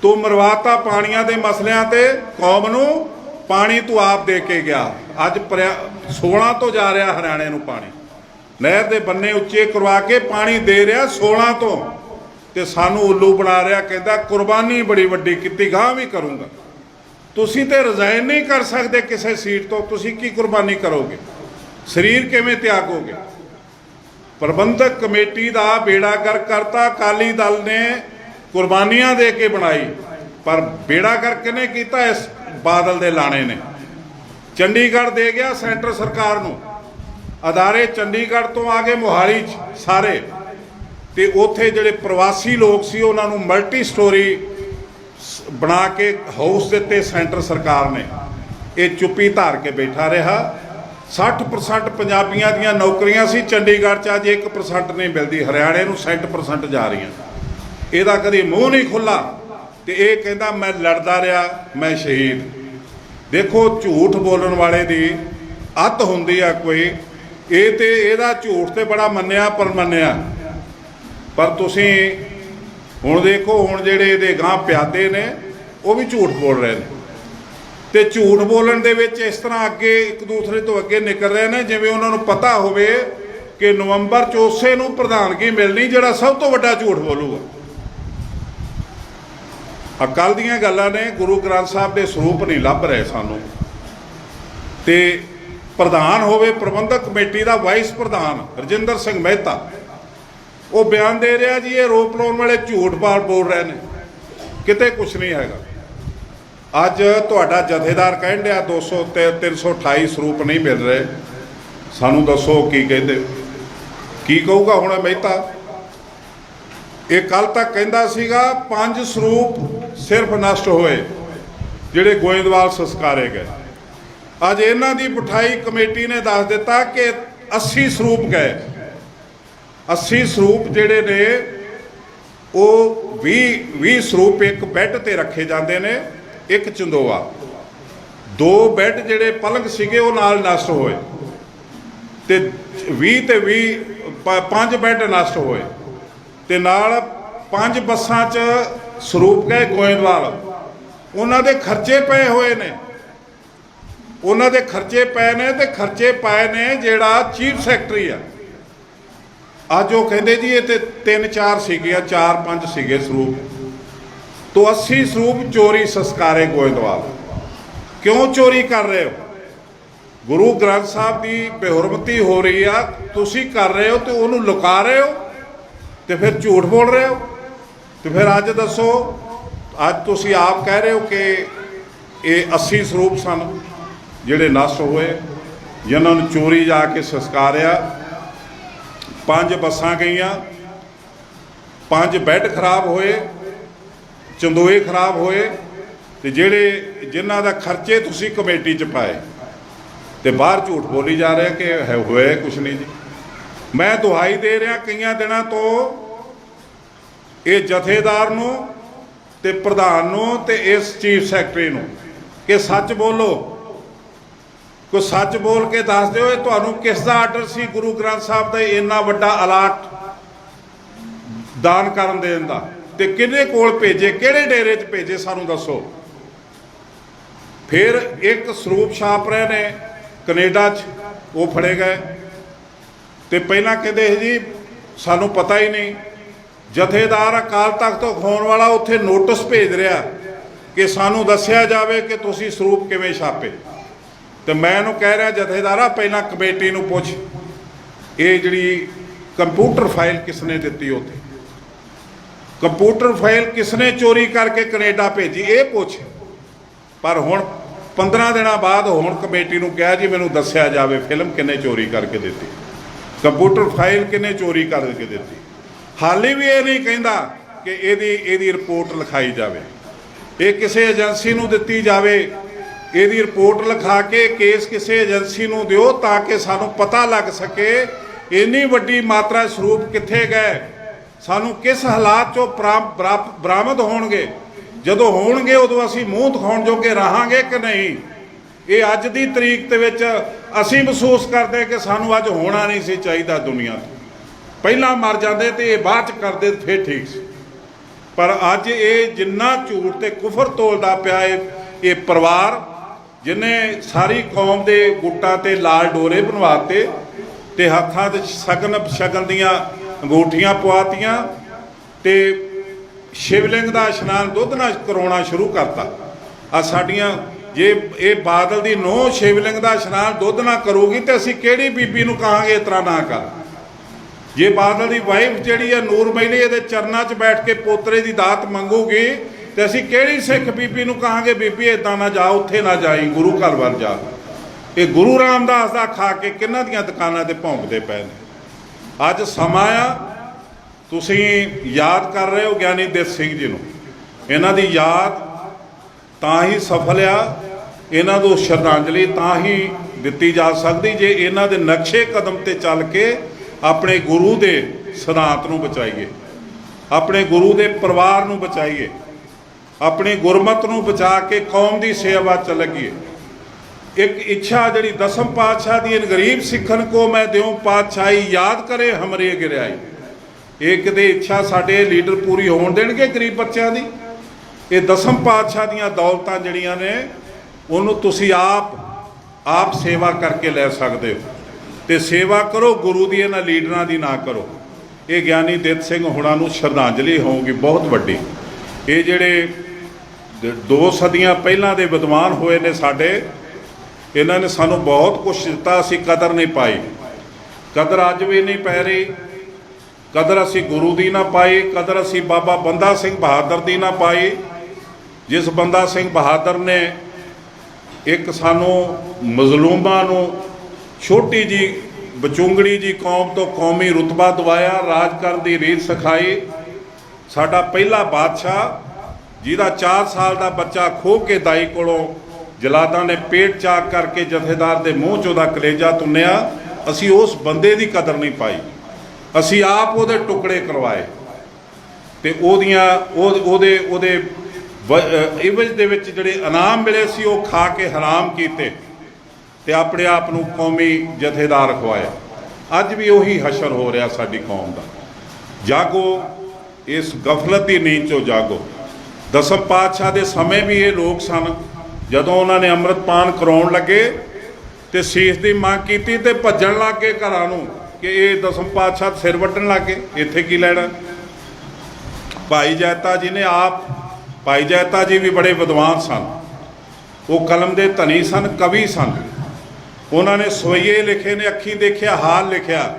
ਤੂੰ ਮਰਵਾਤਾ ਪਾਣੀਆਂ ਦੇ ਮਸਲਿਆਂ ਤੇ ਕੌਮ ਨੂੰ, ਪਾਣੀ ਤੂੰ ਆਪ ਦੇ ਕੇ ਗਿਆ। ਅੱਜ 16 ਤੋਂ ਜਾ ਰਿਹਾ ਹਰਿਆਣੇ ਨੂੰ ਪਾਣੀ, ਨਹਿਰ ਦੇ ਬੰਨੇ ਉੱਚੇ ਕਰਵਾ ਕੇ ਪਾਣੀ ਦੇ ਰਿਹਾ 16 ਤੋਂ, ਤੇ ਸਾਨੂੰ ਉੱਲੂ ਬਣਾ ਰਿਹਾ। ਕਹਿੰਦਾ ਕੁਰਬਾਨੀ ਬੜੀ ਵੱਡੀ ਕੀਤੀ, ਗਾਂ ਵੀ ਕਰੂੰਗਾ। ਤੁਸੀਂ ਤੇ ਰਿਜ਼ਾਈਨ ਨਹੀਂ ਕਰ ਸਕਦੇ ਕਿਸੇ ਸੀਟ ਤੋਂ, ਤੁਸੀਂ ਕੀ ਕੁਰਬਾਨੀ ਕਰੋਗੇ? ਸਰੀਰ ਕਿਵੇਂ ਤਿਆਗੋਗੇ? ਪ੍ਰਬੰਧਕ ਕਮੇਟੀ ਦਾ ਬੇੜਾ ਗਰਕ ਕਰਤਾ ਅਕਾਲੀ ਦਲ ਨੇ, ਕੁਰਬਾਨੀਆਂ ਦੇ ਕੇ ਬਣਾਈ, ਪਰ ਬੇੜਾ ਗਰਕ ਕਿਹਨੇ ਕੀਤਾ? ਇਸ ਬਾਦਲ ਦੇ ਲਾਣੇ ਨੇ। ਚੰਡੀਗੜ੍ਹ ਦੇ ਗਿਆ ਸੈਂਟਰ ਸਰਕਾਰ ਨੂੰ, ਅਦਾਰੇ ਚੰਡੀਗੜ੍ਹ ਤੋਂ ਆ ਗਏ ਮੋਹਾਲੀ 'ਚ ਸਾਰੇ, ਤੇ ਉੱਥੇ ਜਿਹੜੇ ਪ੍ਰਵਾਸੀ ਲੋਕ ਸੀ ਉਹਨਾਂ ਨੂੰ ਮਲਟੀ ਸਟੋਰੀ ਬਣਾ ਕੇ ਹਾਊਸ ਦਿੱਤੇ ਸੈਂਟਰ ਸਰਕਾਰ ਨੇ। ਇਹ ਚੁੱਪੀ ਧਾਰ ਕੇ ਬੈਠਾ ਰਿਹਾ। 60% ਪੰਜਾਬੀਆਂ ਦੀਆਂ ਨੌਕਰੀਆਂ ਸੀ ਚੰਡੀਗੜ੍ਹ 'ਚ, ਅੱਜ 1% ਨਹੀਂ ਮਿਲਦੀ। ਹਰਿਆਣੇ ਨੂੰ 60% ਜਾ ਰਹੀਆਂ। ਇਹਦਾ ਕਦੀ ਮੂੰਹ ਨਹੀਂ ਖੁੱਲ੍ਹਾ, ਤੇ ਇਹ ਕਹਿੰਦਾ ਮੈਂ ਲੜਦਾ ਰਿਹਾ, ਮੈਂ ਸ਼ਹੀਦ। ਦੇਖੋ ਝੂਠ ਬੋਲਣ ਵਾਲੇ ਦੀ ਅੱਤ ਹੁੰਦੀ ਆ ਕੋਈ। ਇਹ ਤੇ ਇਹਦਾ ਝੂਠ ਤੇ ਬੜਾ ਮੰਨਿਆ ਪਰ ਤੁਸੀਂ ਹੁਣ ਦੇਖੋ, ਹੁਣ ਜਿਹੜੇ ਇਹਦੇ ਗਾਂ ਪਿਆਦੇ ਨੇ ਉਹ ਵੀ ਝੂਠ ਬੋਲ ਰਹੇ ਨੇ, ਤੇ ਝੂਠ ਬੋਲਣ ਦੇ ਵਿੱਚ ਇਸ ਤਰ੍ਹਾਂ ਅੱਗੇ ਇੱਕ ਦੂਸਰੇ ਤੋਂ ਅੱਗੇ ਨਿਕਲ ਰਹੇ ਨੇ ਜਿਵੇਂ ਉਹਨਾਂ ਨੂੰ ਪਤਾ ਹੋਵੇ ਕਿ ਨਵੰਬਰ 'ਚ ਉਸੇ ਨੂੰ ਪ੍ਰਧਾਨਗੀ ਮਿਲਣੀ ਜਿਹੜਾ ਸਭ ਤੋਂ ਵੱਡਾ ਝੂਠ ਬੋਲੂਗਾ। ਕੱਲ੍ਹ ਦੀਆਂ ਗੱਲਾਂ ਨੇ, ਗੁਰੂ ਗ੍ਰੰਥ ਸਾਹਿਬ ਦੇ ਸਰੂਪ ਨਹੀਂ ਲੱਭ ਰਹੇ ਸਾਨੂੰ। ਤੇ ਪ੍ਰਧਾਨ ਹੋਵੇ ਪ੍ਰਬੰਧਕ ਕਮੇਟੀ ਦਾ, ਵਾਈਸ ਪ੍ਰਧਾਨ ਰਜਿੰਦਰ ਸਿੰਘ ਮਹਿਤਾ, ਉਹ ਬਿਆਨ ਦੇ ਰਿਹਾ ਜੀ ਇਹ ਰੋਪ ਲਾਉਣ ਵਾਲੇ ਝੂਠ ਬੋਲ ਰਹੇ ਨੇ, ਕਿਤੇ ਕੁਛ ਨਹੀਂ ਹੈਗਾ। ਅੱਜ ਤੁਹਾਡਾ ਜਥੇਦਾਰ ਕਹਿਣ ਡਿਆ 200 ਤੇ 328 ਸਰੂਪ ਨਹੀਂ ਮਿਲ ਰਹੇ, ਸਾਨੂੰ ਦੱਸੋ ਕੀ ਕਹਿੰਦੇ, ਕੀ ਕਹੂਗਾ ਹੁਣ ਮਹਿਤਾ? ਇਹ ਕੱਲ ਤੱਕ ਕਹਿੰਦਾ ਸੀਗਾ 5 ਸਰੂਪ ਸਿਰਫ ਨਸ਼ਟ ਹੋਏ ਜਿਹੜੇ ਗੋਇੰਦਵਾਲ ਸੰਸਕਾਰੇ ਗਏ। ਅੱਜ ਇਹਨਾਂ ਦੀ ਬਿਠਾਈ ਕਮੇਟੀ ਨੇ ਦੱਸ ਦਿੱਤਾ ਕਿ 80 ਸਰੂਪ ਗਏ। 80 ਸਰੂਪ ਜਿਹੜੇ ਨੇ ਉਹ 20 ਸਰੂਪ ਇੱਕ ਬੈੱਡ ਤੇ ਰੱਖੇ ਜਾਂਦੇ ਨੇ, ਇੱਕ ਚੰਦੋਆ। 2 ਬੈੱਡ ਜਿਹੜੇ ਪਲੰਗ ਸੀਗੇ ਉਹ ਨਾਲ ਨਸ਼ਟ ਹੋਏ, ਤੇ 20 ਤੇ 20 5 ਬੈੱਡ ਨਸ਼ਟ ਹੋਏ, ਤੇ ਨਾਲ 5 ਬੱਸਾਂ 'ਚ ਸਰੂਪ ਗਏ ਗੋਇੰਦਵਾਲ। ਉਹਨਾਂ ਦੇ ਖਰਚੇ ਪਏ ਹੋਏ ਨੇ, ਉਹਨਾਂ ਦੇ ਖਰਚੇ ਪਏ ਨੇ, ਤੇ ਖਰਚੇ ਪਾਏ ਨੇ ਜਿਹੜਾ ਚੀਫ ਸੈਕਟਰੀ ਆ। ਅੱਜ ਉਹ ਕਹਿੰਦੇ ਜੀ ਇਹ ਤੇ 3-4 ਸੀਗੇ, 4-5 ਸੀਗੇ ਸਰੂਪ, ਤੋਂ 80 ਸਰੂਪ ਚੋਰੀ ਸੰਸਕਾਰੇ ਗੋਇੰਦਵਾਲ। ਕਿਉਂ ਚੋਰੀ ਕਰ ਰਹੇ ਹੋ? ਗੁਰੂ ਗ੍ਰੰਥ ਸਾਹਿਬ ਦੀ ਬੇਹੁਰਮਤੀ ਹੋ ਰਹੀ ਆ, ਤੁਸੀਂ ਕਰ ਰਹੇ ਹੋ ਤੇ ਉਹਨੂੰ ਲੁਕਾ ਰਹੇ ਹੋ, ਤੇ ਫਿਰ ਝੂਠ ਬੋਲ ਰਹੇ ਹੋ। ਤੇ ਫਿਰ ਅੱਜ ਦੱਸੋ, ਅੱਜ ਤੁਸੀਂ ਆਪ ਕਹਿ ਰਹੇ ਹੋ ਕਿ ਇਹ 80 ਸਰੂਪ ਸਨ ਜਿਹੜੇ ਨਸ਼ਟ ਹੋਏ, ਜਿਨ੍ਹਾਂ ਨੂੰ ਚੋਰੀ ਜਾ ਕੇ ਸੰਸਕਾਰਿਆ। 5 ਬੱਸਾਂ ਗਈਆਂ, 5 ਬੈੱਡ ਖਰਾਬ ਹੋਏ, ਚੰਦੋਏ ਖਰਾਬ ਹੋਏ ਤੇ ਜਿਹੜੇ ਜਿਨ੍ਹਾਂ ਦਾ ਖਰਚੇ ਤੁਸੀਂ ਕਮੇਟੀ 'ਚ ਪਾਏ ਤੇ ਬਾਹਰ ਝੂਠ ਬੋਲੀ ਜਾ ਰਿਹਾ ਕਿ ਹੋਇਆ ਕੁਛ ਨਹੀਂ ਜੀ। ਮੈਂ ਦੁਹਾਈ ਦੇ ਰਿਹਾ ਕਈਆਂ ਦਿਨਾਂ ਤੋਂ ਇਹ ਜਥੇਦਾਰ ਨੂੰ ਤੇ ਪ੍ਰਧਾਨ ਨੂੰ ਤੇ ਇਸ ਚੀਫ ਸੈਕਟਰੀ ਨੂੰ ਕਿ ਸੱਚ ਬੋਲੋ, ਕੋਈ ਸੱਚ ਬੋਲ ਕੇ ਦੱਸ ਦਿਓ ਇਹ ਤੁਹਾਨੂੰ ਕਿਸ ਦਾ ਆਰਡਰ ਸੀ ਗੁਰੂ ਗ੍ਰੰਥ ਸਾਹਿਬ ਦਾ ਇੰਨਾ ਵੱਡਾ ਅਲਾਟ ਦਾਨ ਕਰਨ ਦੇਣ ਦਾ, ਤੇ ਕਿਹਦੇ ਕੋਲ ਭੇਜੇ, ਕਿਹੜੇ ਡੇਰੇ 'ਚ ਭੇਜੇ, ਸਾਨੂੰ ਦੱਸੋ। ਫਿਰ ਇੱਕ ਸਰੂਪ ਛਾਪਰੇ ਨੇ ਕੈਨੇਡਾ 'ਚ, ਉਹ ਫੜੇ ਗਏ ਤੇ ਪਹਿਲਾਂ ਕਹਿੰਦੇ ਜੀ ਸਾਨੂੰ ਪਤਾ ਹੀ ਨਹੀਂ। ਜਥੇਦਾਰ ਅਕਾਲ ਤਖਤ ਤੋਂ ਖੋਣ ਵਾਲਾ ਉੱਥੇ ਨੋਟਿਸ ਭੇਜ ਰਿਹਾ ਕਿ ਸਾਨੂੰ ਦੱਸਿਆ ਜਾਵੇ ਕਿ ਤੁਸੀਂ ਸਰੂਪ ਕਿਵੇਂ ਛਾਪੇ। ਤੇ ਮੈਂ ਇਹਨੂੰ ਕਹਿ ਰਿਹਾ ਜਥੇਦਾਰਾ ਪਹਿਲਾਂ ਕਮੇਟੀ ਨੂੰ ਪੁੱਛ ਇਹ ਜਿਹੜੀ ਕੰਪਿਊਟਰ ਫਾਈਲ ਕਿਸਨੇ ਦਿੱਤੀ, ਉੱਥੇ ਕੰਪਿਊਟਰ ਫਾਈਲ ਕਿਸਨੇ ਚੋਰੀ ਕਰਕੇ ਕੈਨੇਡਾ ਭੇਜੀ ਇਹ ਪੁੱਛ। ਪਰ ਹੁਣ 15 ਦਿਨਾਂ ਬਾਅਦ ਹੁਣ ਕਮੇਟੀ ਨੂੰ ਕਿਹਾ ਜੀ ਮੈਨੂੰ ਦੱਸਿਆ ਜਾਵੇ ਫਿਲਮ ਕਿਹਨੇ ਚੋਰੀ ਕਰਕੇ ਦਿੱਤੀ, ਕੰਪਿਊਟਰ ਫਾਈਲ ਕਿਹਨੇ ਚੋਰੀ ਕਰਕੇ ਦਿੱਤੀ। ਹਾਲੇ ਵੀ ਇਹ ਨਹੀਂ ਕਹਿੰਦਾ ਕਿ ਇਹਦੀ ਰਿਪੋਰਟ ਲਿਖਾਈ ਜਾਵੇ, ਇਹ ਕਿਸੇ ਏਜੰਸੀ ਨੂੰ ਦਿੱਤੀ ਜਾਵੇ, ਇਹਦੀ ਰਿਪੋਰਟ ਲਿਖਾ ਕੇ ਕੇਸ ਕਿਸੇ ਏਜੰਸੀ ਨੂੰ ਦਿਓ ਤਾਂ ਕਿ ਸਾਨੂੰ ਪਤਾ ਲੱਗ ਸਕੇ ਇੰਨੀ ਵੱਡੀ ਮਾਤਰਾ ਸਰੂਪ ਕਿੱਥੇ ਗਏ, ਸਾਨੂੰ ਕਿਸ ਹਾਲਾਤ 'ਚੋਂ ਬਰਾਮਦ ਹੋਣਗੇ। ਜਦੋਂ ਹੋਣਗੇ ਉਦੋਂ ਅਸੀਂ ਮੂੰਹ ਦਿਖਾਉਣ ਜੋਗੇ ਰਹਾਂਗੇ ਕਿ ਨਹੀਂ। ਇਹ ਅੱਜ ਦੀ ਤਰੀਕ ਦੇ ਵਿੱਚ ਅਸੀਂ ਮਹਿਸੂਸ ਕਰਦੇ ਕਿ ਸਾਨੂੰ ਅੱਜ ਹੋਣਾ ਨਹੀਂ ਸੀ ਚਾਹੀਦਾ ਦੁਨੀਆ ਤੋਂ, ਪਹਿਲਾਂ ਮਰ ਜਾਂਦੇ ਤੇ ਇਹ ਬਾਅਦ 'ਚ ਕਰਦੇ ਫਿਰ ਠੀਕ ਸੀ। ਪਰ ਅੱਜ ਇਹ ਜਿੰਨਾ ਝੂਠ ਤੇ ਕੁਫਰ ਤੋਲਦਾ ਪਿਆ ਇਹ ਪਰਿਵਾਰ, ਜਿਹਨੇ ਸਾਰੀ ਕੌਮ ਦੇ ਗੁੱਟਾਂ ਤੇ ਲਾਲ ਡੋਰੇ ਬਣਵਾਤੇ ਤੇ ਹੱਥਾਂ 'ਚ ਸ਼ਗਨ ਦੀਆਂ ਅੰਗੂਠੀਆਂ ਪਵਾਤੀਆਂ ਤੇ ਸ਼ਿਵਲਿੰਗ ਦਾ ਇਸ਼ਨਾਨ ਦੁੱਧ ਨਾਲ ਕਰਾਉਣਾ ਸ਼ੁਰੂ ਕਰਤਾ। ਆ ਸਾਡੀਆਂ ਜੇ ਇਹ ਬਾਦਲ ਦੀ ਨੋਹ ਸ਼ਿਵਲਿੰਗ ਦਾ ਇਸ਼ਨਾਨ ਦੁੱਧ ਨਾਲ ਕਰੂਗੀ ਤੇ ਅਸੀਂ ਕਿਹੜੀ ਬੀਬੀ ਨੂੰ ਕਹਾਂਗੇ ਇਸ ਤਰ੍ਹਾਂ ਨਾ ਕਰ। ਜੇ ਬਾਦਲ ਦੀ ਵਾਈਫ ਜਿਹੜੀ ਆ ਨੂਰ ਮਹਿਲੀ ਇਹਦੇ ਚਰਨਾਂ 'ਚ ਬੈਠ ਕੇ ਪੋਤਰੇ ਦੀ ਦਾਤ ਮੰਗੂਗੀ ਤੇ ਅਸੀਂ ਕਿਹੜੀ ਸਿੱਖ ਬੀਬੀ ਨੂੰ ਕਹਾਂਗੇ ਬੀਬੀ ਇੱਦਾਂ ਨਾ ਜਾ, ਉੱਥੇ ਨਾ ਜਾਈ, ਗੁਰੂ ਘਰ ਵੱਲ ਜਾ। ਇਹ ਗੁਰੂ ਰਾਮਦਾਸ ਦਾ ਖਾ ਕੇ ਕਿਹਨਾਂ ਦੀਆਂ ਦੁਕਾਨਾਂ ਤੇ ਭੌਂਕਦੇ ਪਏ ਨੇ। ਅੱਜ ਸਮਾਂ ਆ, ਤੁਸੀਂ ਯਾਦ ਕਰ ਰਹੇ ਹੋ ਗਿਆਨੀ ਦਿੱਤ ਸਿੰਘ ਜੀ ਨੂੰ, ਇਹਨਾਂ ਦੀ ਯਾਦ ਤਾਂ ਹੀ ਸਫਲ ਆ, ਇਹਨਾਂ ਨੂੰ ਸ਼ਰਧਾਂਜਲੀ ਤਾਂ ਹੀ ਦਿੱਤੀ ਜਾ ਸਕਦੀ ਜੇ ਇਹਨਾਂ ਦੇ ਨਕਸ਼ੇ ਕਦਮ ਤੇ ਚੱਲ ਕੇ ਆਪਣੇ ਗੁਰੂ ਦੇ ਸਿਧਾਂਤ ਨੂੰ ਬਚਾਈਏ, ਆਪਣੇ ਗੁਰੂ ਦੇ ਪਰਿਵਾਰ ਨੂੰ ਬਚਾਈਏ, ਆਪਣੀ ਗੁਰਮਤ ਨੂੰ ਬਚਾ ਕੇ ਕੌਮ ਦੀ ਸੇਵਾ 'ਚ ਲੱਗੀਏ। ਇੱਕ ਇੱਛਾ ਜਿਹੜੀ ਦਸਮ ਪਾਤਸ਼ਾਹ ਦੀ ਗਰੀਬ ਸਿੱਖਣ ਕੋ ਮੈਂ ਦਿਉ ਪਾਤਸ਼ਾਹੀ ਯਾਦ ਕਰੇ ਹਮਰੇ ਗਿਰਿਆਈ। ਇਹ ਕਿਤੇ ਇੱਛਾ ਸਾਡੇ ਲੀਡਰ ਪੂਰੀ ਹੋਣ ਦੇਣਗੇ ਗਰੀਬ ਬੱਚਿਆਂ ਦੀ। ਇਹ ਦਸਮ ਪਾਤਸ਼ਾਹ ਦੀਆਂ ਦੌਲਤਾਂ ਜਿਹੜੀਆਂ ਨੇ ਉਹਨੂੰ ਤੁਸੀਂ ਆਪ ਸੇਵਾ ਕਰਕੇ ਲੈ ਸਕਦੇ ਹੋ ਤੇ ਸੇਵਾ ਕਰੋ ਗੁਰੂ ਦੀ, ਇਹਨਾਂ ਲੀਡਰਾਂ ਦੀ ਨਾ ਕਰੋ। ਇਹ ਗਿਆਨੀ ਦਿੱਤ ਸਿੰਘ ਹੁਣਾਂ ਨੂੰ ਸ਼ਰਧਾਂਜਲੀ ਹੋਊਗੀ ਬਹੁਤ ਵੱਡੀ। ਇਹ ਜਿਹੜੇ 2 ਸਦੀਆਂ ਪਹਿਲਾਂ ਦੇ ਵਿਦਵਾਨ ਹੋਏ ਨੇ ਸਾਡੇ, ਇਹਨਾਂ ਨੇ ਸਾਨੂੰ ਬਹੁਤ ਕੁਛ ਦਿੱਤਾ, ਅਸੀਂ ਕਦਰ ਨਹੀਂ ਪਾਈ। ਕਦਰ ਅੱਜ ਵੀ ਨਹੀਂ ਪੈ ਰਹੀ। ਕਦਰ ਅਸੀਂ ਗੁਰੂ ਦੀ ਨਾ ਪਾਈ, ਕਦਰ ਅਸੀਂ ਬਾਬਾ ਬੰਦਾ ਸਿੰਘ ਬਹਾਦਰ ਦੀ ਨਾ ਪਾਈ। ਜਿਸ ਬੰਦਾ ਸਿੰਘ ਬਹਾਦਰ ਨੇ ਇੱਕ ਸਾਨੂੰ ਮਜ਼ਲੂਮਾਂ ਨੂੰ ਛੋਟੀ ਜੀ ਬਚੁੰਗੜੀ ਜੀ ਕੌਮ ਤੋਂ ਕੌਮੀ ਰੁਤਬਾ ਦਵਾਇਆ, ਰਾਜ ਕਰਨ ਦੀ ਰੀਤ ਸਿਖਾਈ। ਸਾਡਾ ਪਹਿਲਾ ਬਾਦਸ਼ਾਹ ਜਿਹਦਾ 4 ਸਾਲ ਦਾ ਬੱਚਾ ਖੋਹ ਕੇ ਦਾਈ ਕੋਲੋਂ ਜਲਾਦਾਂ ਨੇ ਪੇਟ ਚਾਕ ਕਰਕੇ ਜਥੇਦਾਰ ਦੇ ਮੂੰਹ 'ਚ ਉਹਦਾ ਕਲੇਜਾ ਤੁੰਨਿਆ, ਅਸੀਂ ਉਸ ਬੰਦੇ ਦੀ ਕਦਰ ਨਹੀਂ ਪਾਈ। ਅਸੀਂ ਆਪ ਉਹਦੇ ਟੁਕੜੇ ਕਰਵਾਏ ਤੇ ਉਹਦੇ ਇਵਜ ਦੇ ਵਿੱਚ ਜਿਹੜੇ ਇਨਾਮ ਮਿਲੇ ਸੀ ਉਹ ਖਾ ਕੇ ਹਰਾਮ ਕੀਤੇ ਤੇ ਆਪਣੇ ਆਪ ਨੂੰ ਕੌਮੀ ਜਥੇਦਾਰ ਖਵਾਇਆ। ਅੱਜ ਵੀ ਉਹੀ ਹਸ਼ਰ ਹੋ ਰਿਹਾ ਸਾਡੀ ਕੌਮ ਦਾ। ਜਾਗੋ, ਇਸ ਗਫਲਤ ਦੀ ਨੀਂਦ 'ਚੋਂ ਜਾਗੋ। ਦਸਮ ਪਾਤਸ਼ਾਹ ਦੇ ਸਮੇਂ ਵੀ ਇਹ ਲੋਕ ਸਨ, ਜਦੋਂ ਉਹਨਾਂ ਨੇ ਅੰਮ੍ਰਿਤਪਾਨ ਕਰਾਉਣ ਲੱਗੇ ਤੇ ਸੀਸ ਦੀ ਮੰਗ ਕੀਤੀ ਤੇ ਭੱਜਣ ਲੱਗ ਗਏ ਘਰਾਂ ਨੂੰ ਕਿ ਇਹ ਦਸਮ ਪਾਤਸ਼ਾਹ ਸਿਰ ਵੱਢਣ ਲੱਗ ਗਏ, ਇੱਥੇ ਕੀ ਲੈਣਾ। ਭਾਈ ਜੈਤਾ ਜੀ ਨੇ ਭਾਈ ਜੈਤਾ ਜੀ ਵੀ ਬੜੇ ਵਿਦਵਾਨ ਸਨ, ਉਹ ਕਲਮ ਦੇ ਧਨੀ ਸਨ, ਕਵੀ ਸਨ। ਉਹਨਾਂ ਨੇ ਸਵਈਏ ਲਿਖੇ ਨੇ, ਅੱਖੀਂ ਦੇਖਿਆ ਹਾਲ ਲਿਖਿਆ।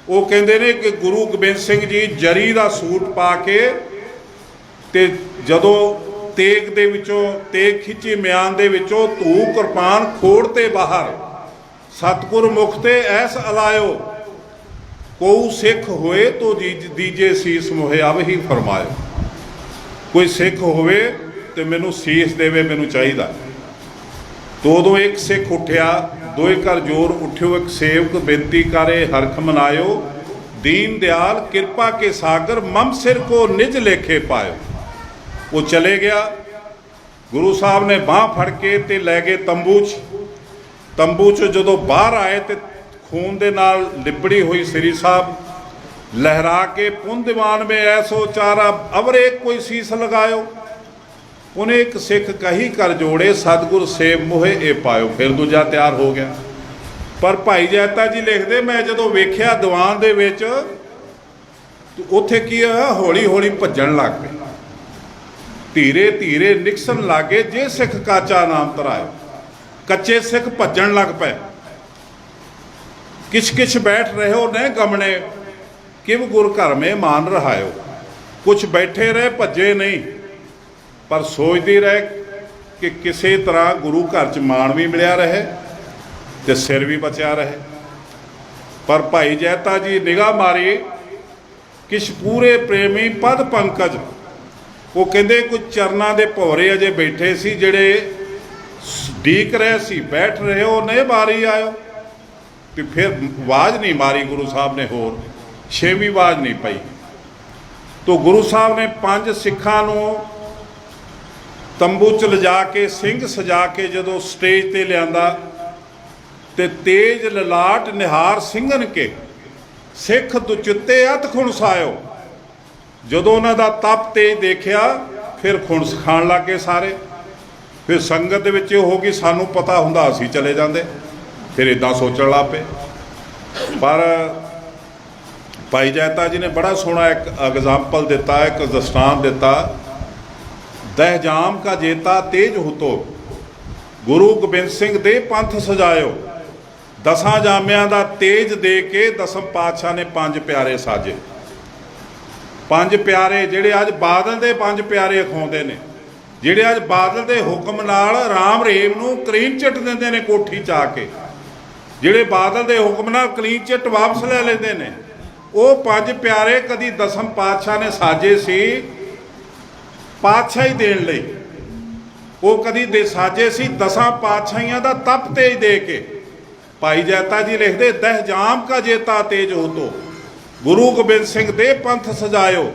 ਉਹ ਕਹਿੰਦੇ ਨੇ ਕਿ ਗੁਰੂ ਗੋਬਿੰਦ ਸਿੰਘ ਜੀ ਜਰੀ ਦਾ ਸੂਟ ਪਾ ਕੇ ਤੇ ਜਦੋਂ ਤੇਗ ਦੇ ਵਿੱਚੋਂ ਤੇਗ ਖਿੱਚੀ ਮਿਆਨ ਦੇ ਵਿੱਚੋਂ ਧੂ ਕਿਰਪਾਨ ਖੋੜ ਤੇ ਬਾਹਰ ਸਤਿਗੁਰ ਮੁਖ ਤੇ ਐਸ ਅਲਾਇਓ ਕੋ ਸਿੱਖ ਹੋਏ ਤੋ ਦੀਜੇ ਸੀਸ ਮੋਹਿ ਅਬ ਹੀ ਫਰਮਾਇਓ। कोई सिख होवे तो मैनू सीस देवे, मैनू चाहिदा। तो उदों एक सिख उठिया, दोए कर जोर उठ्यो एक सेवक, बेनती करे हरख मनायो, दीन दयाल कृपा के सागर, मम सिर को निज लेखे पायो। वो चले गया। गुरु साहब ने बांह फड़ के ते लै गए तंबू च। तंबू च जदों बाहर आए तो खून दे नाल लिबड़ी हुई श्री साहब लहरा के, पुन दीवान में ऐसो चारा अवर एक कोई शीस लगायो। उन्हें एक सिख कही कर जोड़े, सतगुर सेव मोहे ए पायो। फिर दूजा तैयार हो गया। पर भाई जैता जी लिखते, मैं जदों वेख्या दीवान दे विच उत्थे की हौली हौली भज्जण लग पे, धीरे धीरे निकसन लागे, जे सिख काचा नाम तरायो। कच्चे सिख भज्जण लग पे। किछ किछ बैठ रहे हो न गमने, किव गुर घर में मान रहायो। कुछ बैठे रहे भज्जे नहीं, पर सोचते रहे कि किसी तरह गुरु घर च मान भी मिलिया रहे ते सिर भी बचा रहे। पर भाई जैता जी निगाह मारी, किछ पूरे प्रेमी पद पंकज, वो कहते कुछ चरना दे भौरे अजे बैठे सी, जिहड़े ਡੀਕ रहे सी, बैठ रहे हो नहीं बारी आयो। तो फिर आवाज़ नहीं मारी गुरु साहब ने, होर छेवीं आवाज़ नहीं पई। तो गुरु साहब ने 5 सिखां नूं तंबू च लिजा के, सिंह सजा के जदों स्टेज ते लिआंदा, ते तेज ललाट निहार ਸਿੰਘਨ के, सिख दुचित्ते अत खुणसायो। जदों उन्हां दा तप तेज देखिया, फिर खुणस खाण लग गए सारे। फिर संगत दे विच हो गई, सानू पता हुंदा असीं चले जांदे। फिर इदां सोचण लग पे। पर भाई जैता जी ने बड़ा सोहना एक एग्जाम्पल दिता, एक दृष्टांत दिता। दहजाम का जेता तेज हुतो, गुरु गोबिंद सिंह दे पंथ सजायो। 10 जामियां दा तेज दे के दसम पातशाह ने 5 प्यारे साजे। 5 प्यारे जिहड़े अज बादल दे 5 प्यारे अखाउंदे ने, जिहड़े अज बादल दे हुक्म नाल राम रहीम नूं क्लीन चिट दिंदे ने कोठी च आके, जिहड़े बादल दे हुक्म नाल क्लीन चिट वापस ले लैंदे ने, ਉਹ 5 ਪਿਆਰੇ ਕਦੀ ਦਸਮ ਪਾਤਸ਼ਾਹ ਨੇ ਸਾਜੇ ਸੀ ਪਾਤਸ਼ਾਹੀ ਦੇਣ ਲਈ। ਉਹ ਕਦੀ ਦੇ ਸਾਜੇ ਸੀ 10 ਪਾਤਸ਼ਾਹੀਆਂ ਦਾ ਤਪ ਤੇਜ ਦੇ ਕੇ। ਭਾਈ ਜੈਤਾ ਜੀ ਲਿਖਦੇ, ਦਹਿਜਾਮ ਕਾ ਜੇਤਾ ਤੇਜ ਹੋ ਤੋ, ਗੁਰੂ ਗੋਬਿੰਦ ਸਿੰਘ ਦੇ ਪੰਥ ਸਜਾਇਓ।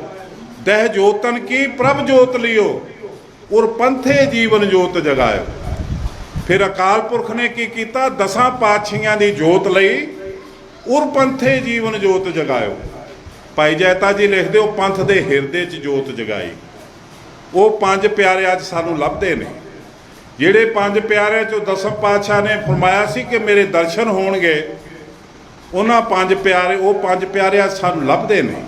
ਦਹਿ ਜੋਤਨ ਕੀ ਪ੍ਰਭ ਜੋਤ ਲਿਓ, ਔਰ ਪੰਥੇ ਜੀਵਨ ਜੋਤ ਜਗਾਇਓ। ਫਿਰ ਅਕਾਲ ਪੁਰਖ ਨੇ ਕੀ ਕੀਤਾ, 10 ਪਾਤਸ਼ਾਹੀਆਂ ਦੀ ਜੋਤ ਲਈ ਉਰ ਪੰਥੇ ਜੀਵਨ ਜੋਤ ਜਗਾਇਓ। ਭਾਈ ਜੈਤਾ ਜੀ ਲਿਖਦੇ, ਉਹ ਪੰਥ ਦੇ ਹਿਰਦੇ 'ਚ ਜੋਤ ਜਗਾਈ। ਉਹ 5 ਪਿਆਰੇ ਅੱਜ ਸਾਨੂੰ ਲੱਭਦੇ ਨੇ। ਜਿਹੜੇ 5 ਪਿਆਰਿਆਂ 'ਚੋਂ ਦਸਮ ਪਾਤਸ਼ਾਹ ਨੇ ਫਰਮਾਇਆ ਸੀ ਕਿ ਮੇਰੇ ਦਰਸ਼ਨ ਹੋਣਗੇ, ਉਹਨਾਂ 5 ਪਿਆਰੇ, ਉਹ 5 ਪਿਆਰੇ ਅੱਜ ਸਾਨੂੰ ਲੱਭਦੇ ਨੇ।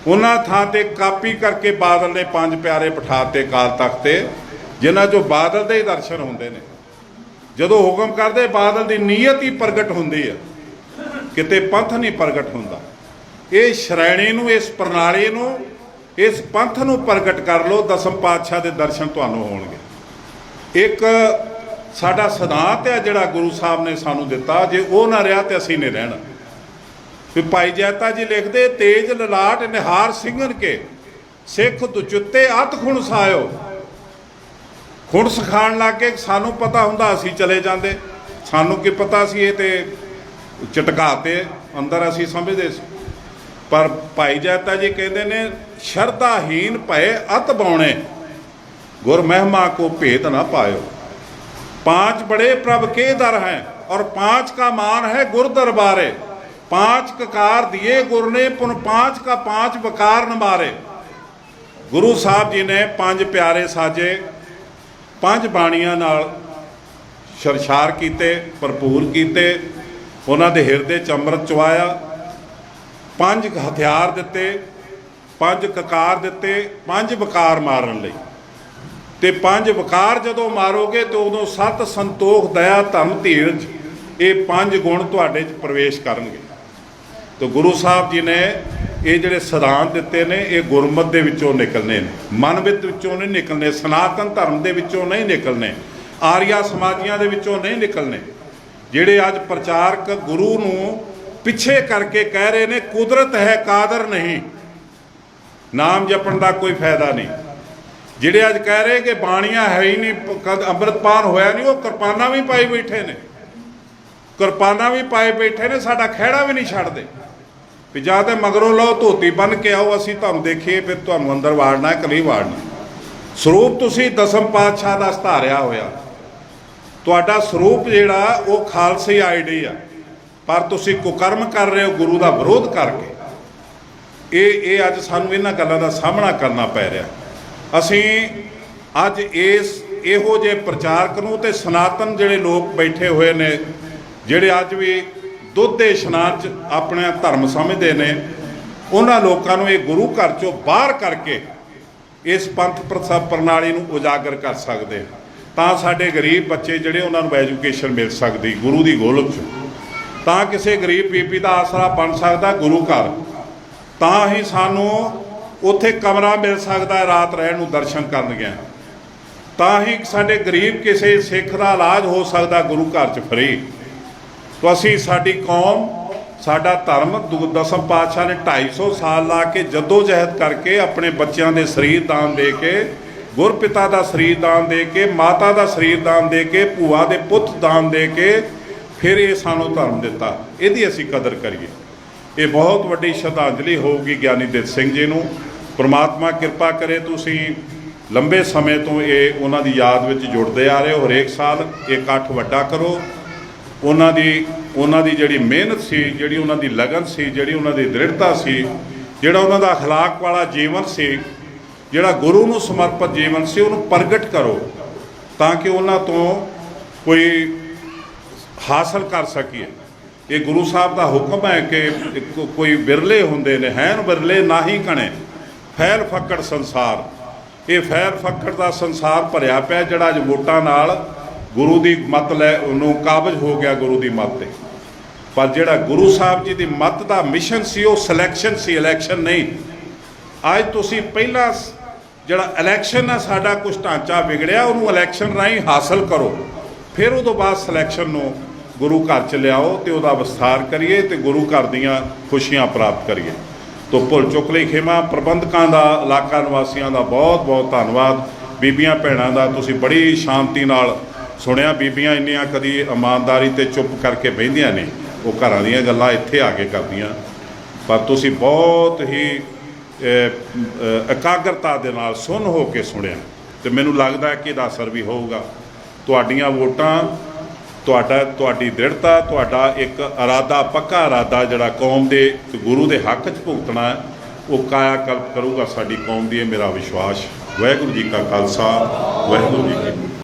ਉਹਨਾਂ ਥਾਂ 'ਤੇ ਕਾਪੀ ਕਰਕੇ ਬਾਦਲ ਨੇ 5 ਪਿਆਰੇ ਬਿਠਾਤੇ ਅਕਾਲ ਤਖ਼ਤ 'ਤੇ, ਜਿਨ੍ਹਾਂ 'ਚੋਂ ਬਾਦਲ ਦੇ ਹੀ ਦਰਸ਼ਨ ਹੁੰਦੇ ਨੇ। ਜਦੋਂ ਹੁਕਮ ਕਰਦੇ, ਬਾਦਲ ਦੀ ਨੀਅਤ ਹੀ ਪ੍ਰਗਟ ਹੁੰਦੀ ਆ, ਕਿਤੇ ਪੰਥ ਨਹੀਂ ਪ੍ਰਗਟ ਹੁੰਦਾ। ਇਹ ਸ਼੍ਰੇਣੀ ਨੂੰ, ਇਸ ਪ੍ਰਣਾਲੀ ਨੂੰ, ਇਸ ਪੰਥ ਨੂੰ ਪ੍ਰਗਟ ਕਰ ਲਓ, ਦਸਮ ਪਾਤਸ਼ਾਹ ਦੇ ਦਰਸ਼ਨ ਤੁਹਾਨੂੰ ਹੋਣਗੇ। ਇੱਕ ਸਾਡਾ ਸਿਧਾਂਤ ਹੈ ਜਿਹੜਾ ਗੁਰੂ ਸਾਹਿਬ ਨੇ ਸਾਨੂੰ ਦਿੱਤਾ, ਜੇ ਉਹ ਨਾ ਰਿਹਾ ਤੇ ਅਸੀਂ ਨਹੀਂ ਰਹਿਣਾ। ਵੀ ਭਾਈ ਜੈਤਾ ਜੀ ਲਿਖਦੇ, ਤੇਜ ਲਲਾਟ ਨਿਹਾਰ ਸਿੰਘਨ ਕੇ, ਸਿੱਖ ਦੁਚੁੱਤੇ ਅਤ ਖੁਣ ਸਾਇਓ। ਖੁਣ ਸਿਖਾਉਣ ਲੱਗ ਕੇ ਸਾਨੂੰ ਪਤਾ ਹੁੰਦਾ ਅਸੀਂ ਚਲੇ ਜਾਂਦੇ, ਸਾਨੂੰ ਕੀ ਪਤਾ ਸੀ ਇਹ ਤੇ ਝਟਕਾਤੇ ਅੰਦਰ ਅਸੀਂ ਸਮਝਦੇ ਸੀ। ਪਰ ਭਾਈ ਜੈਤਾ ਜੀ ਕਹਿੰਦੇ ਨੇ, ਸ਼ਰਧਾਹੀਨ ਭਏ ਅਤ ਬਾਉਣੇ, गुर महिमा को भेद न पायो। 5 बड़े प्रभ के दर हैं, और 5 का मान है गुर दरबारे। 5 ककार दिए गुर ने, पुन 5 का 5 वकार न मारे। गुरु साहब जी ने 5 प्यारे साजे, 5 बाणियां नाल सरशार कीते, भरपूर कीते। उन्हां दे हिरदे च अंमृत चवाया। 5 हथियार दिते, 5 ककार दिते, 5 वकार मारन लई। ਤੇ 5 ਵਕਾਰ ਜਦੋਂ ਮਾਰੋਗੇ ਤੇ ਉਦੋਂ 7 ਸੰਤੋਖ, ਦਇਆ, ਧਰਮ, ਧੀਰਜ, ਇਹ 5 ਗੁਣ ਤੁਹਾਡੇ 'ਚ ਪ੍ਰਵੇਸ਼ ਕਰਨਗੇ। ਤੇ ਗੁਰੂ ਸਾਹਿਬ ਜੀ ਨੇ ਇਹ ਜਿਹੜੇ ਸਿਧਾਂਤ ਦਿੱਤੇ ਨੇ, ਇਹ ਗੁਰਮਤਿ ਦੇ ਵਿੱਚੋਂ ਨਿਕਲਨੇ ਨੇ, ਮਨਵਿੱਤ ਵਿੱਚੋਂ ਨਹੀਂ ਨਿਕਲਨੇ, ਸਨਾਤਨ ਧਰਮ ਦੇ ਵਿੱਚੋਂ ਨਹੀਂ ਨਿਕਲਨੇ, ਆਰੀਆ ਸਮਾਜੀਆਂ ਦੇ ਵਿੱਚੋਂ ਨਹੀਂ ਨਿਕਲਨੇ। ਜਿਹੜੇ ਅੱਜ ਪ੍ਰਚਾਰਕ ਗੁਰੂ ਨੂੰ ਪਿੱਛੇ ਕਰਕੇ ਕਹਿ ਰਹੇ ਨੇ ਕੁਦਰਤ ਹੈ ਕਾਦਰ ਨਹੀਂ, ਨਾਮ ਜਪਣ ਦਾ ਕੋਈ ਫਾਇਦਾ ਨਹੀਂ। ਜਿਹੜੇ ਅੱਜ ਕਹਿ ਰਹੇ ਕਿ ਬਾਣੀਆਂ ਹੈ ਹੀ ਨਹੀਂ, ਕਦ ਅੰਮ੍ਰਿਤਪਾਨ ਹੋਇਆ ਨਹੀਂ, ਉਹ ਕਿਰਪਾਨਾਂ ਵੀ ਪਾਈ ਬੈਠੇ ਨੇ, ਕਿਰਪਾਨਾਂ ਵੀ ਪਾਏ ਬੈਠੇ ਨੇ, ਸਾਡਾ ਖਹਿੜਾ ਵੀ ਨਹੀਂ ਛੱਡਦੇ ਵੀ ਜਾਂ ਤਾਂ ਮਗਰੋਂ ਲਓ ਧੋਤੀ ਬੰਨ੍ਹ ਕੇ ਆਓ, ਅਸੀਂ ਤੁਹਾਨੂੰ ਦੇਖੀਏ, ਫਿਰ ਤੁਹਾਨੂੰ ਅੰਦਰ ਵਾੜਨਾ ਕਿ ਨਹੀਂ ਵਾੜਨਾ। ਸਰੂਪ ਤੁਸੀਂ ਦਸਮ ਪਾਤਸ਼ਾਹ ਦਾ ਧਾਰਿਆ ਹੋਇਆ, ਤੁਹਾਡਾ ਸਰੂਪ ਜਿਹੜਾ ਉਹ ਖਾਲਸੀ ਆਈਡੀ ਆ, ਪਰ ਤੁਸੀਂ ਕੁਕਰਮ ਕਰ ਰਹੇ ਹੋ ਗੁਰੂ ਦਾ ਵਿਰੋਧ ਕਰਕੇ। ਇਹ ਅੱਜ ਸਾਨੂੰ ਇਹਨਾਂ ਗੱਲਾਂ ਦਾ ਸਾਹਮਣਾ ਕਰਨਾ ਪੈ ਰਿਹਾ। ਅਸੀਂ ਅੱਜ ਇਹੋ ਜਿਹੇ ਪ੍ਰਚਾਰਕ ਨੂੰ ਤੇ ਸਨਾਤਨ ਜਿਹੜੇ ਲੋਕ ਬੈਠੇ ਹੋਏ ਨੇ, ਜਿਹੜੇ ਅੱਜ ਵੀ ਦੁੱਧ ਦੇ ਇਸ਼ਨਾਨ 'ਚ ਆਪਣਾ ਧਰਮ ਸਮਝਦੇ ਨੇ, ਉਹਨਾਂ ਲੋਕਾਂ ਨੂੰ ਇਹ ਗੁਰੂ ਘਰ 'ਚੋਂ ਬਾਹਰ ਕਰਕੇ ਇਸ ਪੰਥ ਪ੍ਰਣਾਲੀ ਨੂੰ ਉਜਾਗਰ ਕਰ ਸਕਦੇ, ਤਾਂ ਸਾਡੇ ਗਰੀਬ ਬੱਚੇ ਜਿਹੜੇ ਉਹਨਾਂ ਨੂੰ ਐਜੂਕੇਸ਼ਨ ਮਿਲ ਸਕਦੀ ਗੁਰੂ ਦੀ ਗੋਲਕ 'ਚ, ਤਾਂ ਕਿਸੇ ਗਰੀਬ ਬੀਬੀ ਦਾ ਆਸਰਾ ਬਣ ਸਕਦਾ ਗੁਰੂ ਘਰ, ਤਾਂ ਹੀ ਸਾਨੂੰ ਉੱਥੇ ਕਮਰਾ ਮਿਲ ਸਕਦਾ ਰਾਤ ਰਹਿਣ ਨੂੰ ਦਰਸ਼ਨ ਕਰਨ ਗਿਆ, ਤਾਂ ਹੀ ਸਾਡੇ ਗਰੀਬ ਕਿਸੇ ਸਿੱਖ ਦਾ ਇਲਾਜ ਹੋ ਸਕਦਾ ਗੁਰੂ ਘਰ 'ਚ ਫਰੀ। ਤਾਂ ਅਸੀਂ ਸਾਡੀ ਕੌਮ, ਸਾਡਾ ਧਰਮ, ਦਸਮ ਪਾਤਸ਼ਾਹ ਨੇ 250 ਸਾਲ ਲਾ ਕੇ ਜੱਦੋ ਜਹਿਦ ਕਰਕੇ ਆਪਣੇ ਬੱਚਿਆਂ ਦੇ ਸਰੀਰ ਦਾਨ ਦੇ ਕੇ, ਗੁਰਪਿਤਾ ਦਾ ਸਰੀਰ ਦਾਨ ਦੇ ਕੇ, ਮਾਤਾ ਦਾ ਸਰੀਰ ਦਾਨ ਦੇ ਕੇ, ਭੂਆ ਦੇ ਪੁੱਤ ਦਾਨ ਦੇ ਕੇ ਫਿਰ ਇਹ ਸਾਨੂੰ ਧਰਮ ਦਿੱਤਾ। ਇਹਦੀ ਅਸੀਂ ਕਦਰ ਕਰੀਏ। ਇਹ ਬਹੁਤ ਵੱਡੀ ਸ਼ਰਧਾਂਜਲੀ ਹੋਊਗੀ ਗਿਆਨੀ ਦਿੱਤ ਸਿੰਘ ਜੀ ਨੂੰ। ਪ੍ਰਮਾਤਮਾ ਕਿਰਪਾ ਕਰੇ ਤੁਸੀਂ ਲੰਬੇ ਸਮੇਂ ਤੋਂ ਇਹ ਉਹਨਾਂ ਦੀ ਯਾਦ ਵਿੱਚ ਜੁੜਦੇ ਆ ਰਹੇ ਹੋ। ਹਰੇਕ ਸਾਲ ਇਹ ਇਕੱਠ ਵੱਡਾ ਕਰੋ। ਉਹਨਾਂ ਦੀ ਜਿਹੜੀ ਮਿਹਨਤ ਸੀ, ਜਿਹੜੀ ਉਹਨਾਂ ਦੀ ਲਗਨ ਸੀ, ਜਿਹੜੀ ਉਹਨਾਂ ਦੀ ਦ੍ਰਿੜਤਾ ਸੀ, ਜਿਹੜਾ ਉਹਨਾਂ ਦਾ ਅਖਲਾਕ ਵਾਲਾ ਜੀਵਨ ਸੀ, ਜਿਹੜਾ ਗੁਰੂ ਨੂੰ ਸਮਰਪਿਤ ਜੀਵਨ ਸੀ, ਉਹਨੂੰ ਪ੍ਰਗਟ ਕਰੋ ਤਾਂ ਕਿ ਉਹਨਾਂ ਤੋਂ ਕੋਈ ਹਾਸਲ ਕਰ ਸਕੀਏ। ਇਹ ਗੁਰੂ ਸਾਹਿਬ ਦਾ ਹੁਕਮ ਹੈ ਕਿ ਕੋਈ ਬਿਰਲੇ ਹੁੰਦੇ ਨੇ, ਹੈਨ ਬਿਰਲੇ ਨਾਹੀ ਕਣੇ, ਫੈਲ ਫੱਕੜ ਸੰਸਾਰ। ਇਹ ਫੈਲ ਫੱਕੜ ਦਾ ਸੰਸਾਰ ਭਰਿਆ ਪਿਆ, ਜਿਹੜਾ ਅੱਜ ਵੋਟਾਂ ਨਾਲ ਗੁਰੂ ਦੀ ਮੱਤ ਲੈ ਉਹਨੂੰ ਕਾਬਜ ਹੋ ਗਿਆ ਗੁਰੂ ਦੀ ਮੱਤ 'ਤੇ। ਪਰ ਜਿਹੜਾ ਗੁਰੂ ਸਾਹਿਬ ਜੀ ਦੀ ਮੱਤ ਦਾ ਮਿਸ਼ਨ ਸੀ ਉਹ ਸਿਲੈਕਸ਼ਨ ਸੀ, ਇਲੈਕਸ਼ਨ ਨਹੀਂ। ਅੱਜ ਤੁਸੀਂ ਪਹਿਲਾਂ ਜਿਹੜਾ ਇਲੈਕਸ਼ਨ ਹੈ, ਸਾਡਾ ਕੁਛ ਢਾਂਚਾ ਵਿਗੜਿਆ, ਉਹਨੂੰ ਇਲੈਕਸ਼ਨ ਰਾਹੀਂ ਹਾਸਲ ਕਰੋ, ਫਿਰ ਉਦੋਂ ਬਾਅਦ ਸਿਲੈਕਸ਼ਨ ਨੂੰ ਗੁਰੂ ਘਰ 'ਚ ਲਿਆਓ ਅਤੇ ਉਹਦਾ ਵਿਸਥਾਰ ਕਰੀਏ ਅਤੇ ਗੁਰੂ ਘਰ ਦੀਆਂ ਖੁਸ਼ੀਆਂ ਪ੍ਰਾਪਤ ਕਰੀਏ। ਤੋ ਭੁੱਲ ਚੁੱਕ ਲਈ ਖਿਮਾ। ਪ੍ਰਬੰਧਕਾਂ ਦਾ, ਇਲਾਕਾ ਨਿਵਾਸੀਆਂ ਦਾ ਬਹੁਤ ਬਹੁਤ ਧੰਨਵਾਦ। ਬੀਬੀਆਂ ਭੈਣਾਂ ਦਾ ਤੁਸੀਂ ਬੜੀ ਸ਼ਾਂਤੀ ਨਾਲ ਸੁਣਿਆ। ਬੀਬੀਆਂ ਇੰਨੀਆਂ ਕਦੀ ਇਮਾਨਦਾਰੀ ਤੇ ਚੁੱਪ ਕਰਕੇ ਬਹਿੰਦੀਆਂ ਨਹੀਂ, ਉਹ ਘਰਾਂ ਦੀਆਂ ਗੱਲਾਂ ਇੱਥੇ ਆ ਕੇ ਕਰਦੀਆਂ, ਪਰ ਤੁਸੀਂ ਬਹੁਤ ਹੀ ਇਕਾਗਰਤਾ ਦੇ ਨਾਲ ਸੁੰਨ ਹੋ ਕੇ ਸੁਣਿਆ, ਅਤੇ ਮੈਨੂੰ ਲੱਗਦਾ ਕਿ ਇਹਦਾ ਅਸਰ ਵੀ ਹੋਊਗਾ। ਤੁਹਾਡੀਆਂ ਵੋਟਾਂ, ਤੁਹਾਡੀ ਦ੍ਰਿੜਤਾ, ਤੁਹਾਡਾ ਇੱਕ ਇਰਾਦਾ, ਪੱਕਾ ਇਰਾਦਾ ਜਿਹੜਾ ਕੌਮ ਦੇ ਗੁਰੂ ਦੇ ਹੱਕ 'ਚ ਭੁਗਤਣਾ ਹੈ, ਉਹ ਕਾਇਆ ਕਲਪ ਕਰੂਗਾ ਸਾਡੀ ਕੌਮ ਦੀ। ਇਹ ਮੇਰਾ ਵਿਸ਼ਵਾਸ। ਵਾਹਿਗੁਰੂ ਜੀ ਕਾ ਖਾਲਸਾ, ਵਾਹਿਗੁਰੂ ਜੀ ਕੀ ਫਤਿਹ।